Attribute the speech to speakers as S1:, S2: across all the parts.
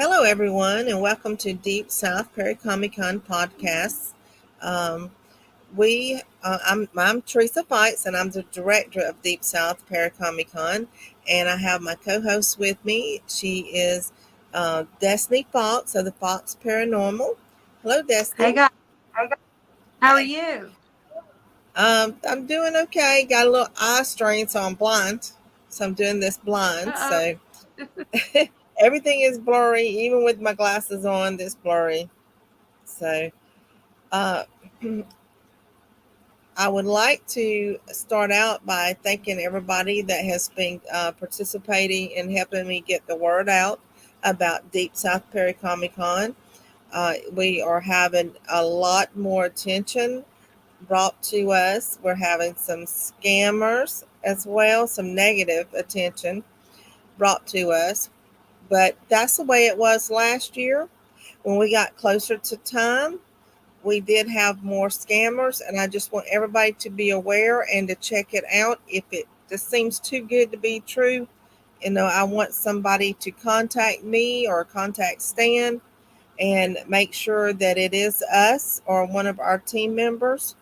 S1: Hello, everyone, and welcome to Deep South Para-Comi-Con podcast. Um, I'm Teresa Fights, and I'm the director of Deep South Para-Comi-Con, and I have my co-host with me. She is Destiny Fox of the Fox Paranormal. Hello,
S2: Hey
S1: Destiny.
S2: guys, how are
S1: Hey,
S2: you?
S1: I'm doing okay. Got a little eye strain, so I'm blind. So I'm doing this blind.
S2: Uh-oh.
S1: So everything is blurry, even with my glasses on. It's blurry. So. Uh, I would like to start out by thanking everybody that has been participating in helping me get the word out about Deep South Para-Comi-Con. We are having a lot more attention brought to us. We're having some scammers as well, some negative attention brought to us. But that's the way it was last year when we got closer to time. We did have more scammers, and I just want everybody to be aware and to check it out. If it just seems too good to be true, I want somebody to contact me or contact Stan and make sure that it is us or one of our team members.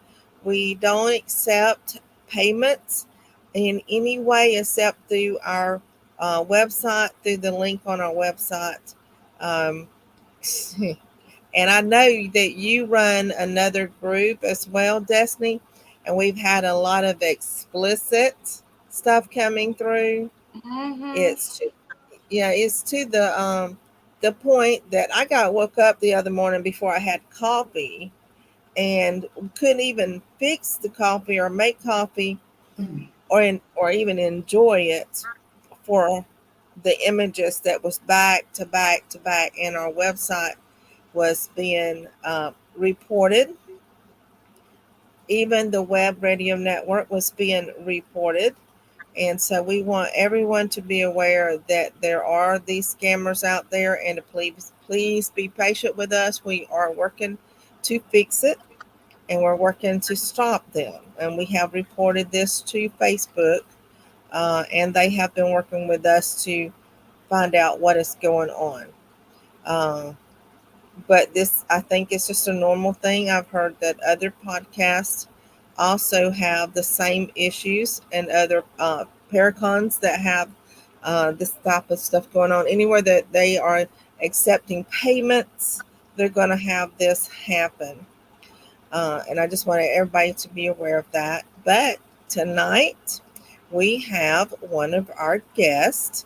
S1: We don't accept payments in any way except through our website, through the link on our website. Um, And I know that you run another group as well, Destiny, and we've had a lot of explicit stuff coming through.
S2: Mm-hmm.
S1: It's to, it's to the point that I got woke up the other morning before I had coffee and couldn't even fix the coffee or make coffee or even enjoy it for the images that was back to back to back in our website was being reported. Even the web radio network was being reported. And so we want everyone to be aware that there are these scammers out there, and to please be patient with us. We are working to fix it, and we're working to stop them. And we have reported this to Facebook, and they have been working with us to find out what is going on. Uh, but this, I think, is just a normal thing. I've heard that other podcasts also have the same issues, and other paracons that have this type of stuff going on. Anywhere that they are accepting payments, they're going to have this happen. And I just wanted everybody to be aware of that. But tonight, we have one of our guests,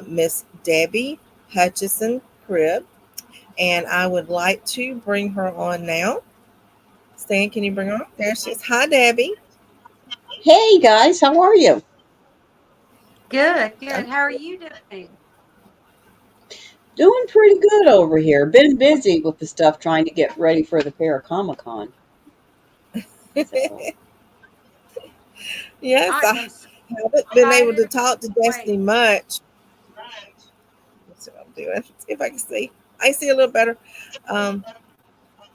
S1: Miss Debbie Hutchinson Cribb, and I would like to bring her on now. Stan, can you bring her on? There she is. Hi, Debbie.
S3: Hey guys, how are you?
S2: Good,
S1: I'm
S2: good. How are you doing?
S3: Doing pretty good over here. Been busy with the stuff trying to get ready for the Para-Comi-Con. So,
S1: yes,
S2: I
S1: I
S2: am so
S1: haven't been able to
S2: excited.
S1: talk to Destiny
S2: Wait.
S1: much. Let's see what I'm doing. See if I can see. I see a little better. Um,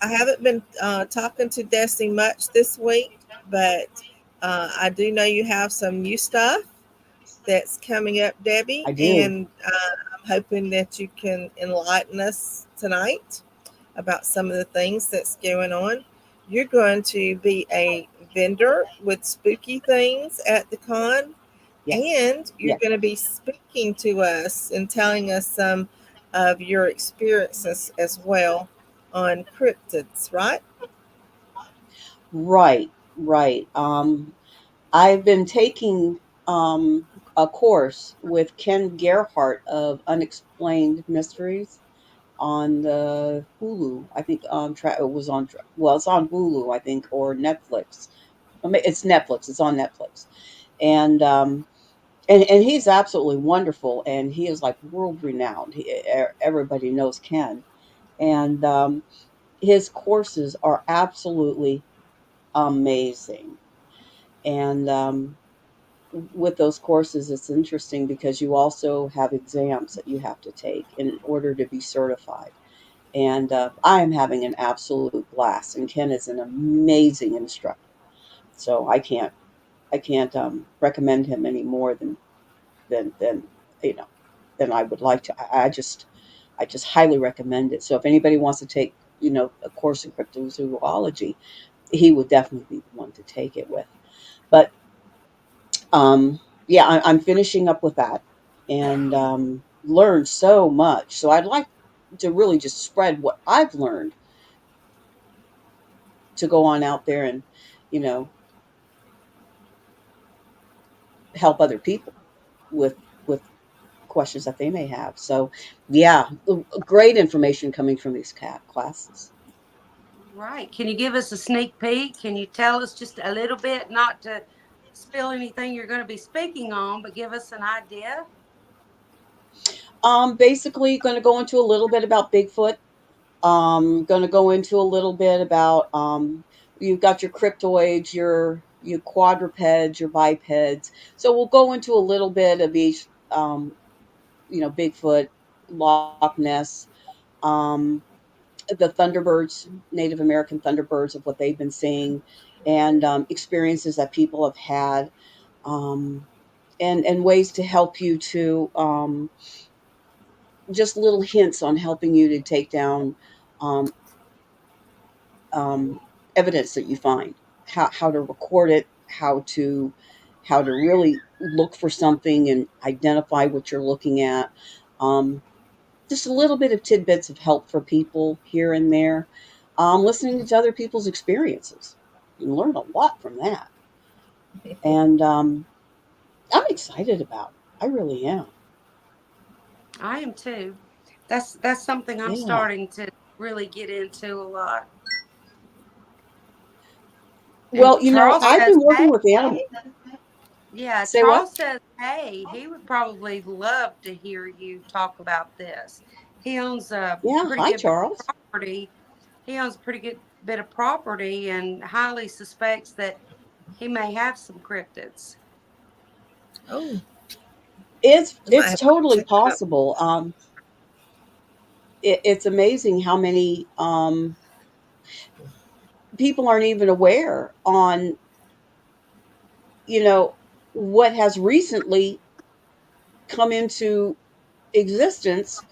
S1: I haven't been talking to Destiny much this week, but I do know you have some new stuff that's coming up, Debbie,
S3: I do.
S1: and I'm hoping that you can enlighten us tonight about some of the things that's going on. You're going to be a vendor with spooky things at the con,
S3: Yes.
S1: and you're
S3: Yeah.
S1: going to be speaking to us and telling us some of your experiences as well on cryptids, right?
S3: Right, right. I've been taking a course with Ken Gerhardt of Unexplained Mysteries on the Hulu. I think it was on well, it's on Hulu, I think, or Netflix. It's Netflix. It's on Netflix. And and he's absolutely wonderful, and he is like world renowned. Everybody knows Ken, and his courses are absolutely amazing. And with those courses, it's interesting because you also have exams that you have to take in order to be certified. And I am having an absolute blast, and Ken is an amazing instructor. So I can't recommend him any more than than you know than I would like to. I just highly recommend it. So if anybody wants to take, a course in cryptozoology, he would definitely be the one to take it with. But yeah, I'm finishing up with that and learned so much. So I'd like to really just spread what I've learned to go on out there and, you know, help other people with questions that they may have. So yeah, great information coming from these classes.
S2: Right. Can you give us a sneak peek? Can you tell us just a little bit, not to spill anything you're going to be speaking on, but give us an idea?
S3: Basically, going to go into a little bit about Bigfoot. Going to go into a little bit about you've got your cryptoids, your quadrupeds, your bipeds. So we'll go into a little bit of each. Bigfoot, Loch Ness, um, the Thunderbirds, Native American Thunderbirds, of what they've been seeing, and experiences that people have had, um, and ways to help you to just little hints on helping you to take down um, um, evidence that you find, how to record it, how to really look for something and identify what you're looking at. Um, just a little bit of tidbits of help for people here and there. Listening to other people's experiences. You can learn a lot from that. And I'm excited about it. I really am.
S2: I am too. That's something I'm
S3: Yeah.
S2: starting to really get into a lot. And
S3: Well,
S2: Charles
S3: I've
S2: says,
S3: been working
S2: hey,
S3: with animals.
S2: yeah,
S3: Say what?
S2: Charles says, hey, he would probably love to hear you talk about this. He owns a
S3: Yeah.
S2: pretty
S3: Hi,
S2: good bit
S3: Charles.
S2: of property. He owns a pretty good bit of property and highly suspects that he may have some cryptids.
S1: Oh,
S3: It's
S1: I might
S3: it's
S1: have to
S3: totally
S1: check it out.
S3: possible. It's amazing how many people aren't even aware on you know what has recently come into existence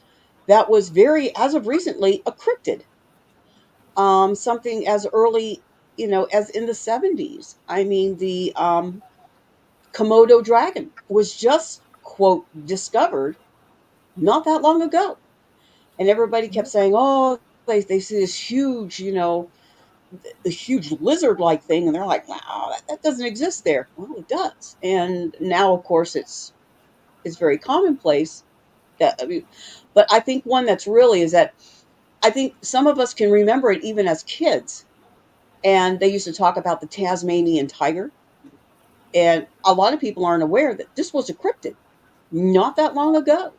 S3: that was very, as of recently, a cryptid. Something as early, as in the 70s. I mean, the Komodo dragon was just, quote, discovered not that long ago. And everybody kept saying, oh, they see this huge, the huge lizard like thing. And they're like, wow, that doesn't exist there. Well, it does. And now, of course, it's very commonplace. That, I mean, but I think one that's really is that I think some of us can remember it even as kids. And they used to talk about the Tasmanian tiger. And a lot of people aren't aware that this was a cryptid not that long ago.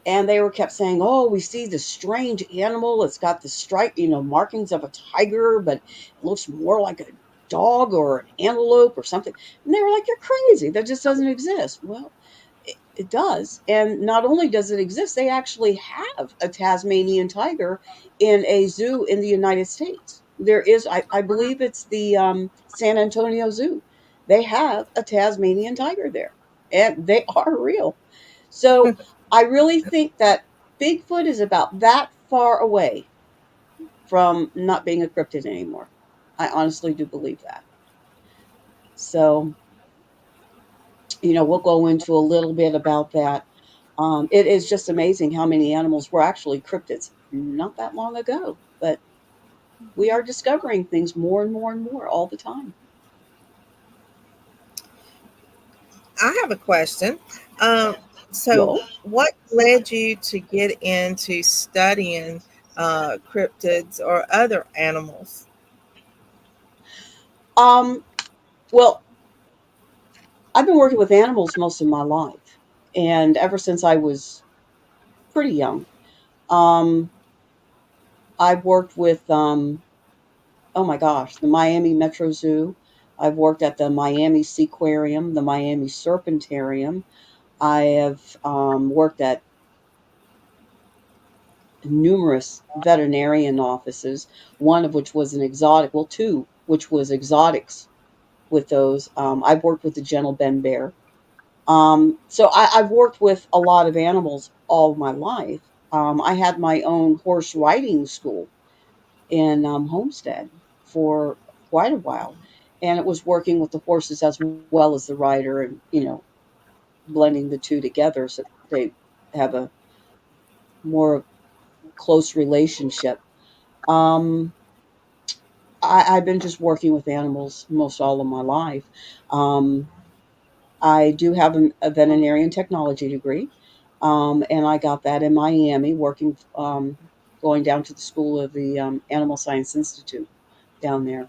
S3: And they were kept saying, "Oh, we see this strange animal. It's got the stripe, markings of a tiger, but it looks more like a dog or an antelope or something." And they were like, "You're crazy. That just doesn't exist." Well, it does. And not only does it exist, they actually have a Tasmanian tiger in a zoo in the United States. There is, I believe it's the San Antonio Zoo. They have a Tasmanian tiger there, and they are real. So I really think that Bigfoot is about that far away from not being a cryptid anymore. I honestly do believe that. So, we'll go into a little bit about that. It is just amazing how many animals were actually cryptids not that long ago, but we are discovering things more and more and more all the time.
S1: I have a question. Um, so,
S3: Well,
S1: what led you to get into studying cryptids or other animals?
S3: um, well, I've been working with animals most of my life, and ever since I was pretty young. Um, I've worked with, oh my gosh, the Miami Metro Zoo. I've worked at the Miami Seaquarium, the Miami Serpentarium. I have worked at numerous veterinarian offices, one of which was an exotic, well, two, which was exotics with those. I've worked with the Gentle Ben Bear. So I've worked with a lot of animals all my life. I had my own horse riding school in Homestead for quite a while, and it was working with the horses as well as the rider, and blending the two together so they have a more close relationship. Um, I've been just working with animals most all of my life. Um, I do have a veterinarian technology degree, and I got that in Miami, working, going down to the school of the Animal Science Institute down there.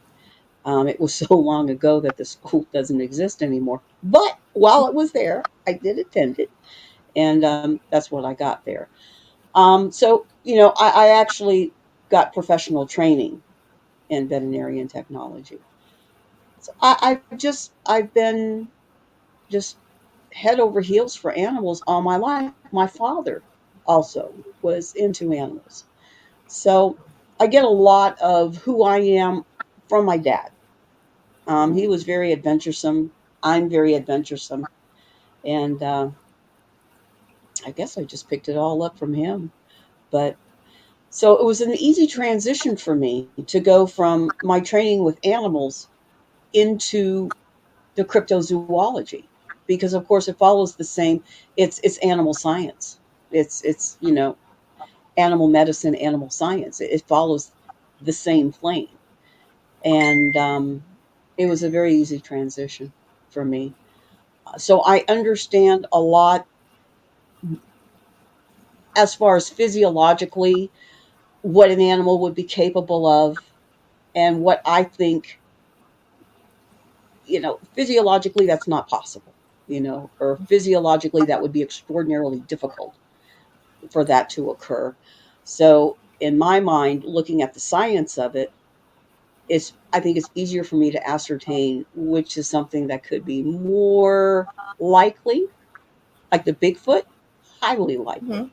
S3: It was so long ago that the school doesn't exist anymore. But while it was there, I did attend it, and that's what I got there. So, I actually got professional training in veterinarian technology. So I've been just head over heels for animals all my life. My father also was into animals. So I get a lot of who I am from my dad. He was very adventuresome. I'm very adventuresome. And I guess I just picked it all up from him. But so it was an easy transition for me to go from my training with animals into the cryptozoology, because of course it follows the same. It's animal science. It's animal medicine, animal science. It follows the same plane, and it was a very easy transition for me. So I understand a lot as far as physiologically what an animal would be capable of, and what I think, physiologically that's not possible, or physiologically that would be extraordinarily difficult for that to occur. So, in my mind, looking at the science of it, I think it's easier for me to ascertain which is something that could be more likely, like the Bigfoot, highly likely,
S1: Mhm.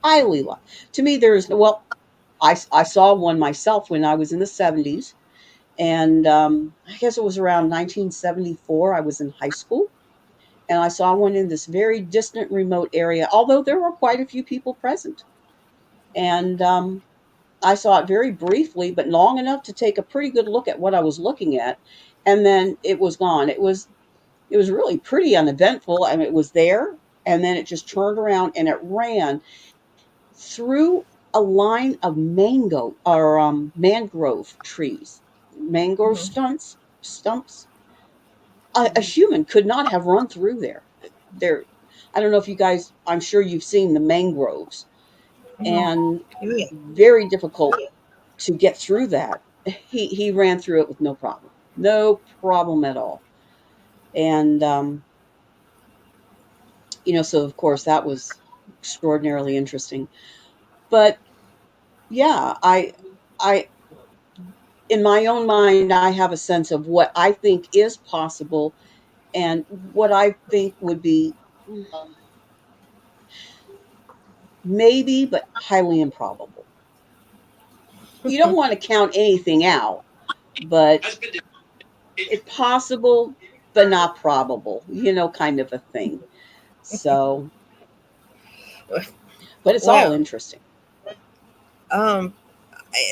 S3: highly likely. To me, there's well, I saw one myself when I was in the 70s, and I guess it was around 1974. I was in high school, and I saw one in this very distant, remote area. Although there were quite a few people present, and I saw it very briefly, but long enough to take a pretty good look at what I was looking at, and then it was gone. It was really pretty uneventful. I mean, it was there, and then it just turned around and it ran through a line of mangrove trees, mangrove
S1: Mhm.
S3: stumps. A human could not have run through there. There, I don't know if you guys. I'm sure you've seen the mangroves,
S1: Mhm.
S3: and
S1: Yeah.
S3: very difficult to get through that. He ran through it with no problem at all. And so of course that was extraordinarily interesting. But yeah, I in my own mind I have a sense of what I think is possible and what I think would be maybe but highly improbable. You don't want to count anything out, but it's possible but not probable, kind of a thing. So, but it's all
S1: Well,
S3: interesting.
S1: um,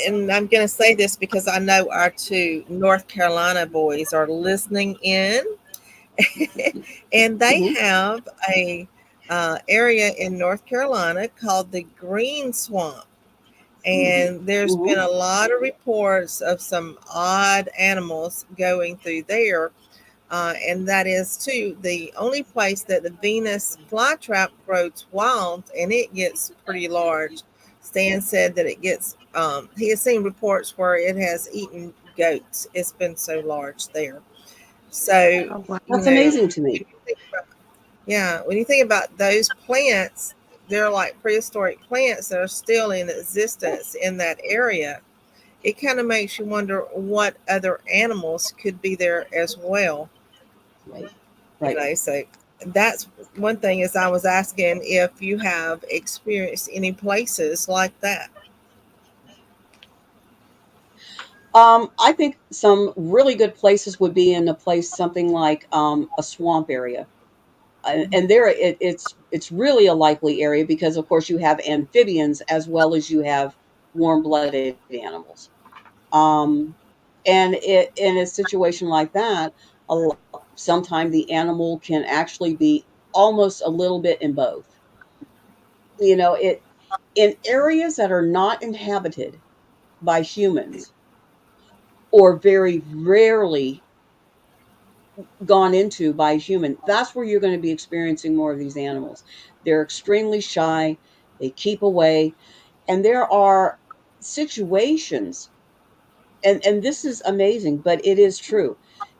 S1: and I'm going to say this because I know our two North Carolina boys are listening in, and they
S3: Hmm.
S1: have a area in North Carolina called the Green Swamp. And there's
S3: Hmm.
S1: been a lot of reports of some odd animals going through there. And that is too the only place that the Venus flytrap grows wild, and it gets pretty large. Stan said that it gets. He has seen reports where it has eaten goats. It's been so large there. So
S2: Oh, wow.
S1: you
S3: That's
S1: know,
S3: amazing to me.
S1: yeah, when you think about those plants, they're like prehistoric plants that are still in existence in that area. It kind of makes you wonder what other animals could be there as well.
S3: Right.
S1: You
S3: Right.
S1: know, so that's one thing is I was asking if you have experienced any places like that.
S3: I think some really good places would be in a place something like a swamp area, and there it's it's really a likely area because, of course, you have amphibians as well as you have warm-blooded animals. Um, and in a situation like that, sometimes the animal can actually be almost a little bit in both. It in areas that are not inhabited by humans or very rarely gone into by a human, that's where you're going to be experiencing more of these animals. They're extremely shy, they keep away, and there are situations, and this is amazing, but it is true.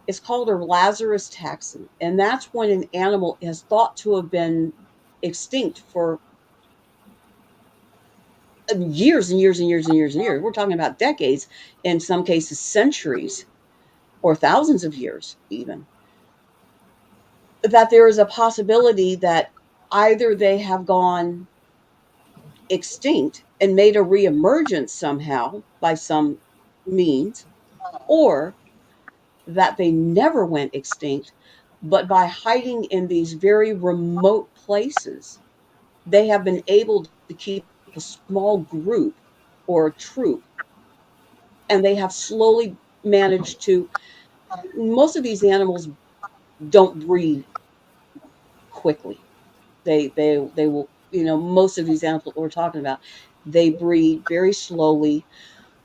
S3: It's called a Lazarus taxon, and that's when an animal is thought to have been extinct for years and years and years and years and years. We're talking about decades, in some cases, centuries or thousands of years, even. That there is a possibility that either they have gone extinct and made a reemergence somehow by some means, or that they never went extinct, but by hiding in these very remote places, they have been able to keep a small group or a troop, and they have slowly managed to. Most of these animals don't breed quickly. They will, most of these animals we're talking about, they breed very slowly,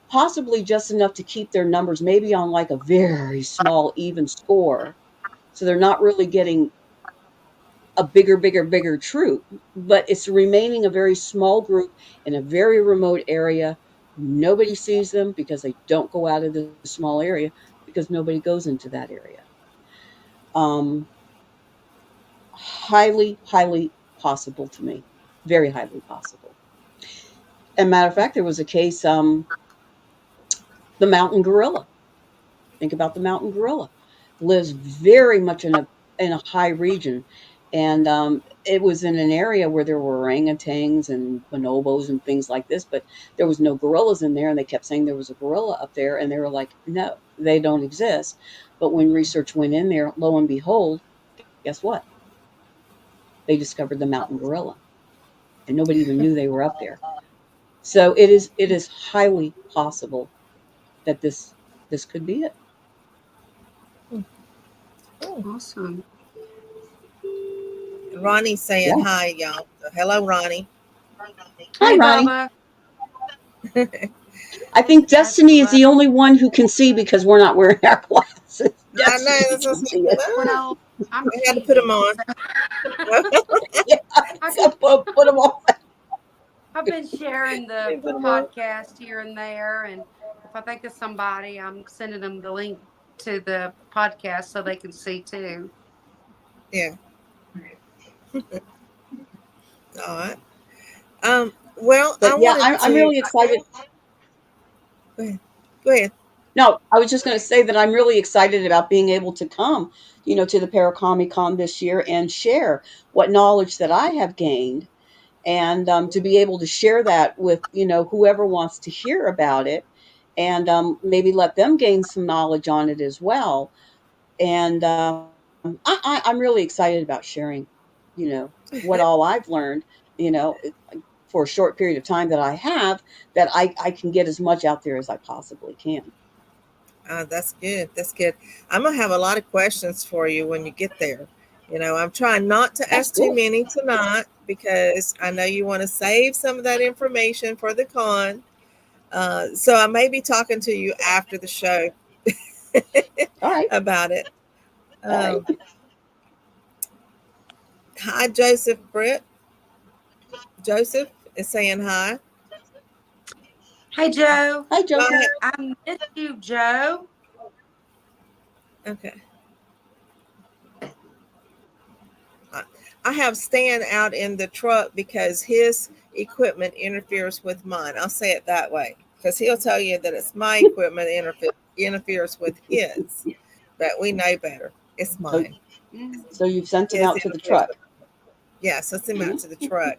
S3: possibly just enough to keep their numbers maybe on like a very small even score, so they're not really getting a bigger troop, but it's remaining a very small group in a very remote area. Nobody sees them because they don't go out of the small area, because nobody goes into that area. um highly possible to me, very highly possible. And matter of fact, there was a case, the mountain gorilla. Think about the mountain gorilla. Lives very much in a high region, and it was in an area where there were orangutans and bonobos and things like this, but there was no gorillas in there, and they kept saying there was a gorilla up there, and they were like, no, they don't exist. But when research went in there, lo and behold, guess what? They discovered the mountain gorilla, and nobody even knew they were up there. So it is highly possible that this could be it.
S1: Cool.
S2: Awesome.
S1: Ronnie's saying
S3: Yeah.
S1: hi, y'all. So, hello, Ronnie.
S3: Hi,
S2: Hey,
S3: Ronnie.
S2: Bubba.
S3: I think
S2: That's
S3: Destiny is
S2: right.
S3: the only one who can see because we're not wearing our glasses.
S1: I know.
S3: Destiny
S1: That's what
S3: can see us.
S2: Well, I'm
S1: I had to put them
S2: cheating.
S1: on.
S2: So
S3: Yeah,
S2: I
S3: so
S2: can.
S3: put them on.
S2: I've been sharing the
S1: Put them on.
S2: podcast here and there, and if I think of somebody, I'm sending them the link to the podcast so they can see too.
S1: Yeah. All right. Well, I
S3: But yeah,
S1: wanted
S3: I'm
S1: to.
S3: really excited.
S1: Go ahead. Go ahead.
S3: No, I was just going to say that I'm really excited about being able to come, to the Para-Comi-Con this year and share what knowledge that I have gained, and to be able to share that with whoever wants to hear about it, and maybe let them gain some knowledge on it as well. And I'm really excited about sharing, what all I've learned, you know, for a short period of time that I have, that I can get as much out there as I possibly can.
S1: That's good. That's good. I'm gonna have a lot of questions for you when you get there. I'm trying not to
S3: That's
S1: ask too
S3: cool.
S1: many tonight because I know you want to save some of that information for the con. So I may be talking to you after the show
S3: All right.
S1: about it.
S3: All right.
S1: Um, Hi, Joseph Britt. Joseph is saying hi.
S2: Hey, Joe.
S3: Hi,
S1: Go
S3: Joseph.
S1: ahead.
S2: I miss you, Joe.
S1: Okay. I I have Stan out in the truck because his equipment interferes with mine. I'll say it that way because he'll tell you that it's my equipment interferes with his, but we know better. It's
S3: So,
S1: mine.
S2: Mm.
S3: so you've sent him
S1: His
S3: out to the
S1: interferes
S3: truck.
S1: with. Yeah, so send him out to the truck.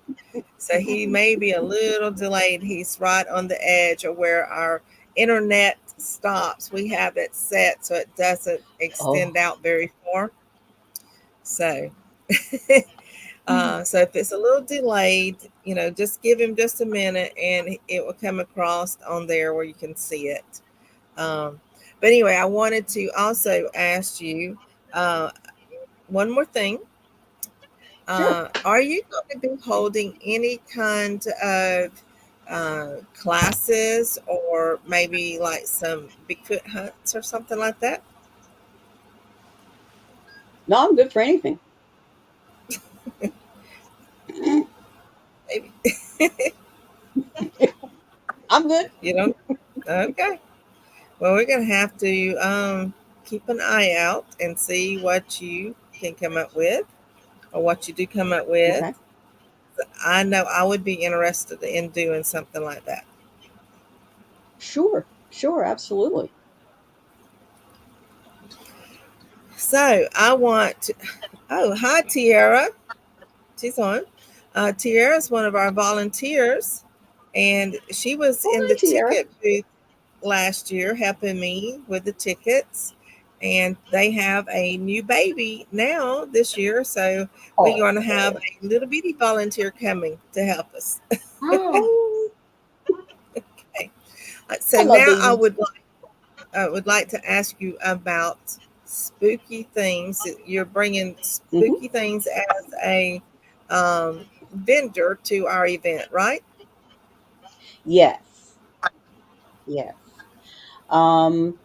S1: So he may be a little delayed. He's right on the edge of where our internet stops. We have it set so it doesn't
S3: Oh,
S1: extend out very far. So So if it's a little delayed, just give him just a minute and it will come across on there where you can see it. Um, but anyway, I wanted to also ask you uh, one more thing.
S3: Sure.
S1: Are you going to be holding any kind of classes or maybe like some Bigfoot hunts or something like that?
S3: No, I'm good for anything.
S1: Maybe
S3: I'm good.
S1: you don't. Okay. Well, we're gonna have to keep an eye out and see what you can come up with or what you do come up with.
S3: Okay.
S1: I know I would be interested in doing something like that.
S3: Sure. Sure. Absolutely.
S1: So I want. Oh, hi, Tiara. She's on. Tiara is one of our volunteers, and she was
S3: Oh,
S1: in
S3: hi,
S1: the
S3: Tierra.
S1: ticket booth last year helping me with the tickets. And they have a new baby now this year. So we're
S3: Oh,
S1: going to have a little bitty volunteer coming to help us.
S3: oh,
S1: Okay. So
S3: I love
S1: now
S3: babies.
S1: would like to ask you about spooky things. You're bringing
S3: Hmm.
S1: spooky things as a vendor to our event, right?
S3: Yes. Yes. Um,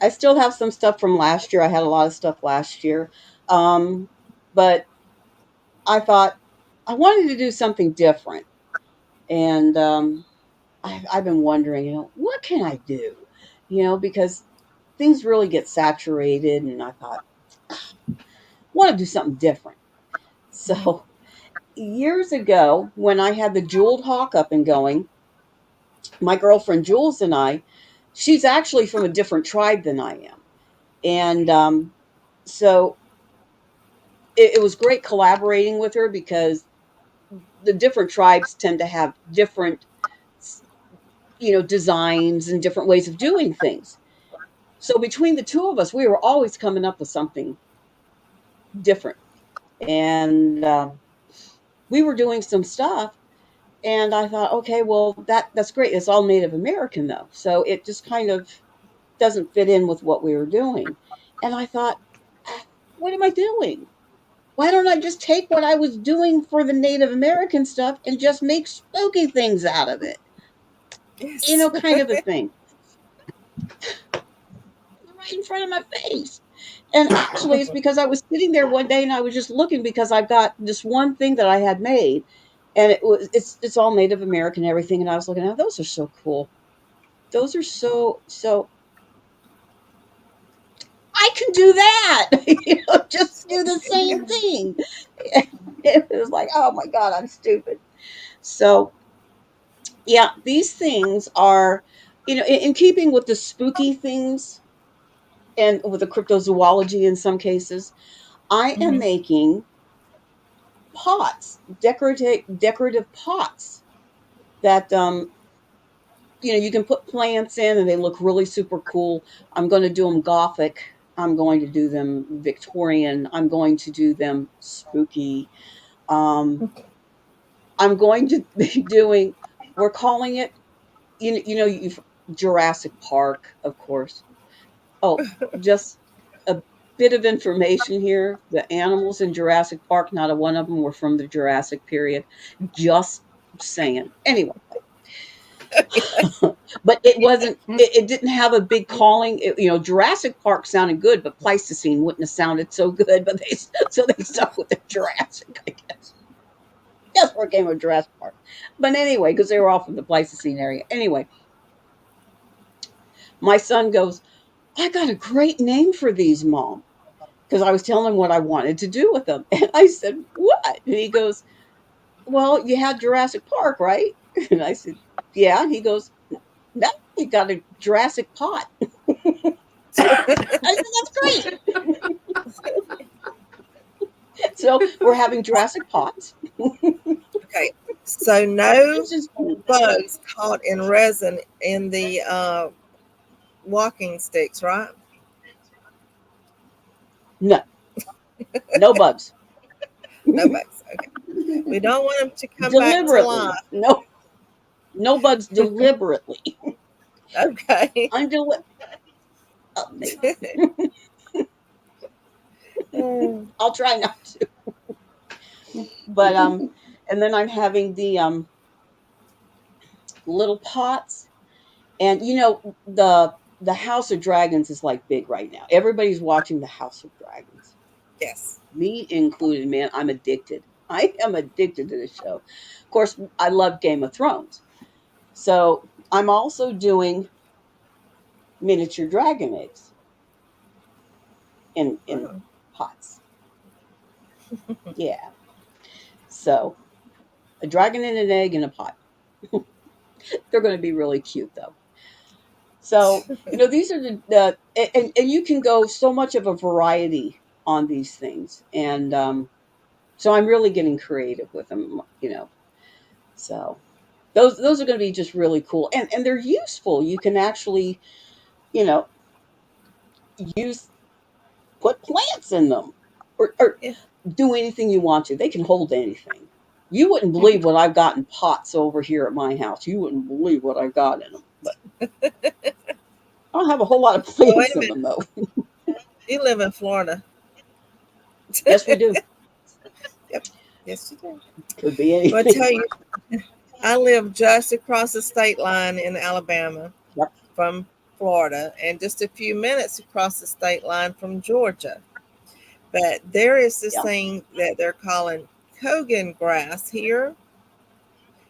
S3: I still have some stuff from last year. I had a lot of stuff last year. Um, but I thought I wanted to do something different. And I've been wondering, what can I do? Because things really get saturated. And I thought, I want to do something different.
S1: Hmm.
S3: So years ago, when I had the jeweled hawk up and going, my girlfriend Jules and I, she's actually from a different tribe than I am. And so it was great collaborating with her because the different tribes tend to have different, designs and different ways of doing things. So between the two of us, we were always coming up with something different. And we were doing some stuff. And I thought, okay, well, that's great. It's all Native American, though. So it just kind of doesn't fit in with what we were doing. And I thought, what am I doing? Why don't I just take what I was doing for the Native American stuff and just make spooky things out of it?
S1: Yes.
S3: Kind of a thing. Right in front of my face. And actually, it's because I was sitting there one day and I was just looking because I've got this one thing that I had made, and it's all Native American and everything. And I was looking at those are so cool. Those are so. I can do that. Just do the same thing. It was like, oh my god, I'm stupid. So yeah, these things are, in keeping with the spooky things and with the cryptozoology in some cases. I am
S1: Hmm.
S3: making pots, decorative pots that you can put plants in and they look really super cool. I'm going to do them gothic. I'm going to do them Victorian. I'm going to do them spooky. Um, I'm going to be doing. We're calling it. You've Jurassic Park, of course. Oh, just a bit of information here. The animals in Jurassic Park, not a one of them were from the Jurassic period. Just saying. Anyway, but it wasn't. It didn't have a big calling. Jurassic Park sounded good, but Pleistocene wouldn't have sounded so good. But they stuck with the Jurassic, I guess. That's where it came with Jurassic Park. But anyway, because they were all from the Pleistocene area. Anyway, my son goes, I got a great name for these, Mom. Because I was telling him what I wanted to do with them. And I said, what? And he goes, well, you had Jurassic Park, right? And I said, yeah. And he goes, now you got a Jurassic pot. So I said, that's great. So we're having Jurassic pots.
S1: Okay. So no
S3: It's just fun.
S1: bugs caught in resin in the walking sticks, right?
S3: No, no bugs.
S1: No bugs. Okay. We don't want them to come back to
S3: Deliberately.
S1: life.
S3: No, no bugs deliberately.
S1: Okay.
S3: I'm maybe.
S1: Mm,
S3: I'll try not to. But and then I'm having the little pots, and the House of Dragons is like big right now. Everybody's watching the House of Dragons,
S1: yes.
S3: me included. Man, I'm addicted. I am addicted to the show. Of course, I love Game of Thrones, so I'm also doing miniature dragon eggs in
S1: Oh.
S3: pots. Yeah, so a dragon and an egg in a pot. They're going to be really cute though. So, these are and you can go so much of a variety on these things. And so I'm really getting creative with them. So those are going to be just really cool. And they're useful. You can actually, you know, use, put plants in them or
S1: Yeah.
S3: do anything you want to. They can hold anything. You wouldn't believe what I've got in pots over here at my house. You wouldn't believe what I've got in them. But I don't have a whole lot of
S1: Oh, wait
S3: plants
S1: a
S3: in
S1: minute.
S3: them, though.
S1: You live in Florida.
S3: Yes, we do.
S1: Yep. Yes, you do.
S3: Could be
S1: Well, I
S3: anything.
S1: tell you, I live just across the state line in Alabama
S3: Yep.
S1: from Florida, and just a few minutes across the state line from Georgia. But there is this
S3: Yeah.
S1: thing that they're calling Kogan grass here.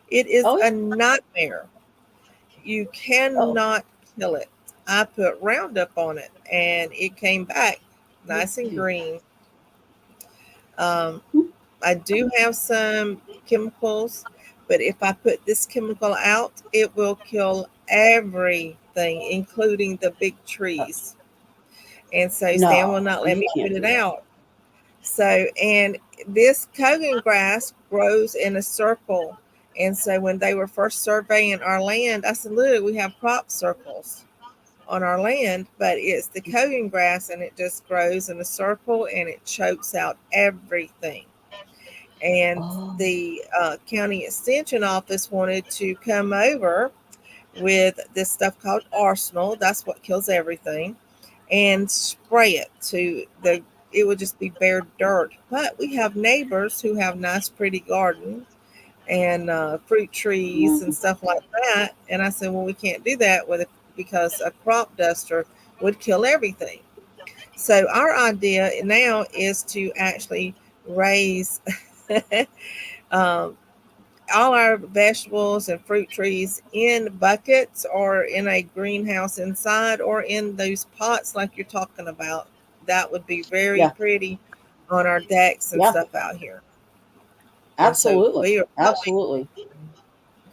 S1: It is
S3: Oh,
S1: a
S3: yeah.
S1: nightmare. You
S3: Oh.
S1: cannot kill it. I put Roundup on it, and it came back nice and
S3: Really?
S1: green. Um, I do have some chemicals, but if I put this chemical out, it will kill everything, including the big
S3: Uh,
S1: trees. And so Stan will
S3: no,
S1: not let
S3: you
S1: me put
S3: can't
S1: it
S3: do that.
S1: out. So, and this Kogan grass grows in a circle. And so when they were first surveying our land, I said, look, we have crop circles on our land, but it's the Kogan grass and it just grows in a circle and it chokes out everything. And
S3: Oh,
S1: the county extension office wanted to come over with this stuff called arsenal. That's what kills everything, and spray it to the. It would just be bare dirt. But we have neighbors who have nice, pretty gardens and fruit trees and
S3: mm,
S1: stuff like that. And I said, well, we can't do that with it because a crop duster would kill everything. So our idea now is to actually raise um, all our vegetables and fruit trees in buckets or in a greenhouse inside or in those pots like you're talking about. That would be very
S3: yeah,
S1: pretty on our decks and
S3: yeah,
S1: stuff out here. And so
S3: absolutely,
S1: we are probably
S3: absolutely.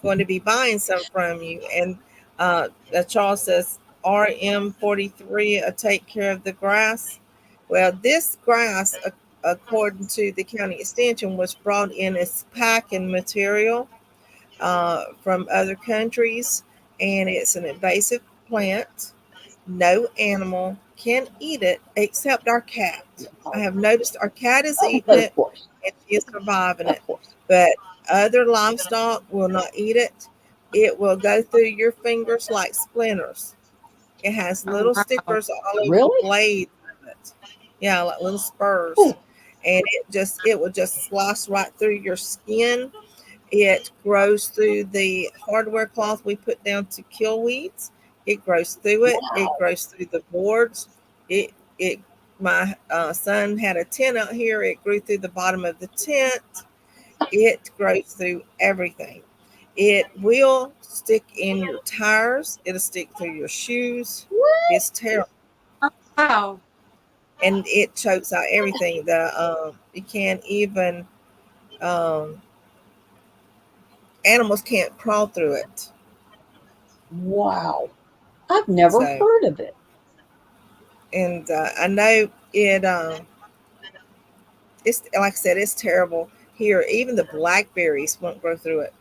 S1: going to be buying some from you. And Charles says RM43 take care of the grass. Well, this grass, according to the county extension, was brought in as packing material from other countries, and it's an invasive plant. No animal can eat it except our cat. I
S3: Oh,
S1: have noticed our cat is eating
S3: but of
S1: it
S3: course,
S1: and she is surviving it,
S3: of course.
S1: but other livestock will not eat it. It will go through your fingers like splinters. It has
S2: Oh,
S1: little
S2: wow.
S1: stickers all over the
S3: Really?
S1: blade of it. Yeah, like little spurs.
S3: Oh,
S1: And it will just slice right through your skin. It grows through the hardware cloth we put down to kill weeds. It grows through it. It
S3: wow.
S1: grows through the boards. It my son had a tent out here. It grew through the bottom of the tent. It grows through everything. It will stick in your tires. It'll stick through your shoes. It's terrible,
S2: Wow.
S1: and it chokes out everything. The you can't even um, animals can't crawl through it.
S3: Wow. I've never
S1: So,
S3: heard of it.
S1: and I know it. It's like I said, it's terrible here. Even the blackberries won't grow through it.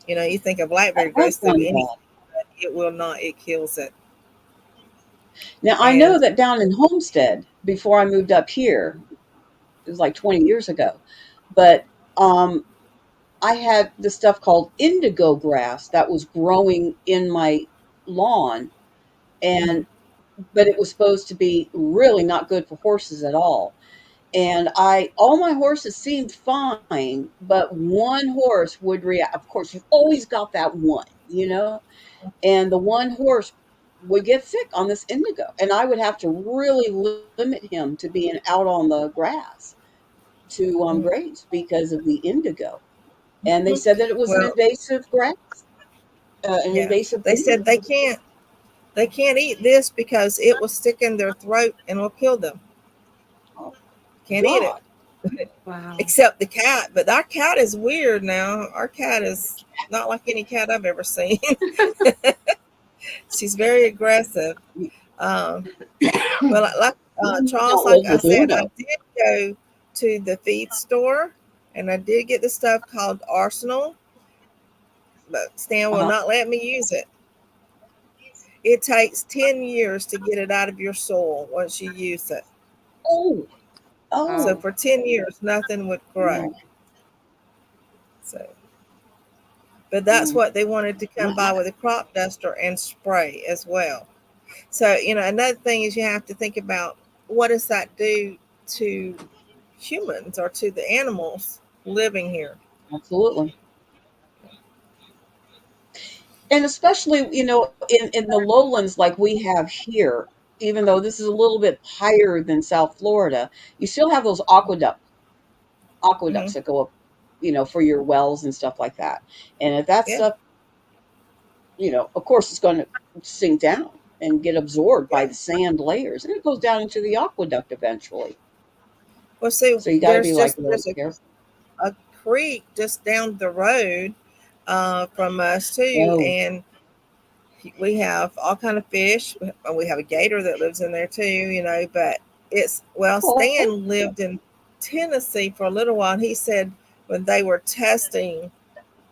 S1: You think a blackberry
S3: That
S1: grows through
S3: sounds
S1: anything,
S3: bad.
S1: but it will not. It kills it.
S3: Now I know
S1: And
S3: that down in Homestead, before I moved up here, it was like 20 years ago. But um, I had this stuff called indigo grass that was growing in my lawn,
S1: Mhm.
S3: and but it was supposed to be really not good for horses at all. And all my horses seemed fine, but one horse would react. Of course, you've always got that one, and the one horse would get sick on this indigo, and I would have to really limit him to being out on the grass to
S1: Mhm.
S3: graze because of the indigo. And they said that it was an
S1: Well,
S3: invasive grass, an
S1: yeah,
S3: invasive
S1: they
S3: weed.
S1: said they can't eat this because it will stick in their throat and will kill them.
S3: Oh,
S1: Can't eat it.
S3: God.
S2: Wow.
S1: Except the cat. But our cat is weird now. Our cat is not like any cat I've ever seen. She's very aggressive. Um, well, like
S3: We
S1: Charles,
S3: don't
S1: like
S3: live
S1: I
S3: with
S1: said, I
S3: Uno.
S1: did go to the feed store and I did get the stuff called Arsenal, but Stan will
S3: Uh-huh.
S1: not let me use it. It takes 10 years to get it out of your soil once you use it.
S3: Oh,
S1: So
S3: oh,
S2: Wow.
S1: for 10 years, nothing would grow.
S3: no.
S1: So, but that's
S3: Mm.
S1: what they wanted to come by with a crop duster and spray as well. So, another thing is you have to think about what does that do to humans or to the animals living here.
S3: Absolutely. And especially, in the lowlands like we have here, even though this is a little bit higher than South Florida, you still have those aqueducts
S1: Hmm.
S3: that go up, for your wells and stuff like that. And if that
S1: Yeah,
S3: stuff, of course, it's going to sink down and get absorbed by
S1: yeah.
S3: the sand layers, and it goes down into the aqueduct eventually.
S1: Well, see,
S3: So you got to be
S1: there's
S3: like
S1: just
S3: really
S1: there's a,
S3: careful.
S1: a creek just down the road from us too,
S3: Oh,
S1: and we have all kind of fish. We have a gator that lives in there too, but it's well,
S3: oh,
S1: Stan lived in Tennessee for a little while, and he said when they were testing,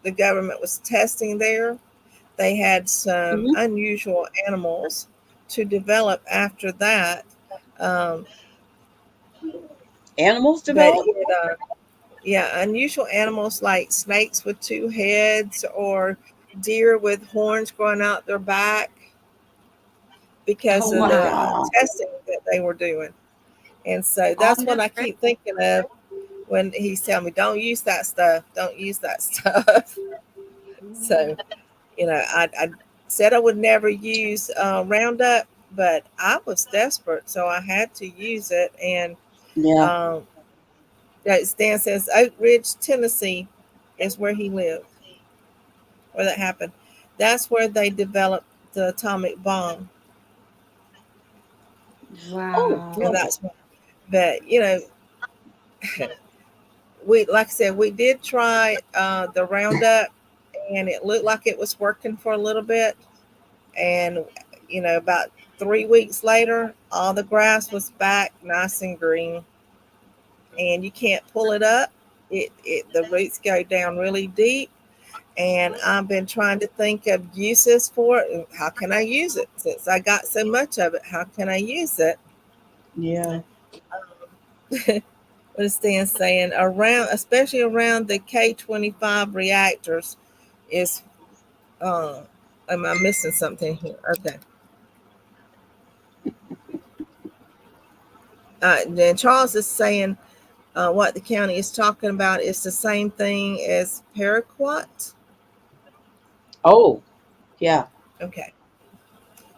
S1: the government was testing there, they had some
S3: hmm.
S1: unusual animals to develop after that. Um,
S3: Animals
S1: but
S3: develop.
S1: yeah, unusual animals like snakes with two heads or deer with horns growing out their back because
S2: Oh,
S3: Oh
S1: of
S3: my
S1: the
S2: wow.
S3: God.
S1: testing that they were doing. And so
S2: On
S1: that's what
S2: the
S1: I
S2: ground.
S1: keep thinking of when he's telling me, don't use that stuff. Don't use that stuff. So, I said I would never use Roundup, but I was desperate. So I had to use it. And
S3: Yeah.
S1: um, Stan says Oak Ridge, Tennessee is where he lived, where that happened. That's where they developed the atomic bomb.
S3: Oh,
S1: And
S2: Wow.
S3: lovely.
S1: that's, but, like I said, we did try the Roundup, and it looked like it was working for a little bit. And about 3 weeks later, all the grass was back, nice and green, and you can't pull it up. It the roots go down really deep, and I've been trying to think of uses for it. How can I use it since I got so much of it? How can I use it?
S3: Yeah.
S1: What is Stan saying? Around, especially around the K-25 reactors, is. Uh, am I missing something here? Okay. Then Charles is saying what the county is talking about is the same thing as paraquat.
S3: Oh, yeah.
S1: Okay.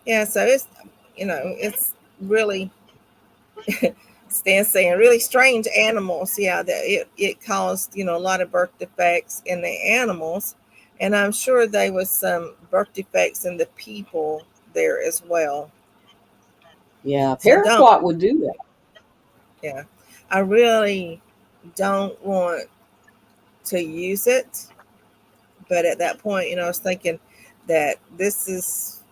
S1: Yeah. So it's really Stan saying really strange animals. Yeah. That it caused a lot of birth defects in the animals, and I'm sure there was some birth defects in the people there as well.
S3: Yeah.
S1: So don't.
S3: Paraquat would do that.
S1: Yeah. I really don't want to use it. But at that point, I was thinking that this is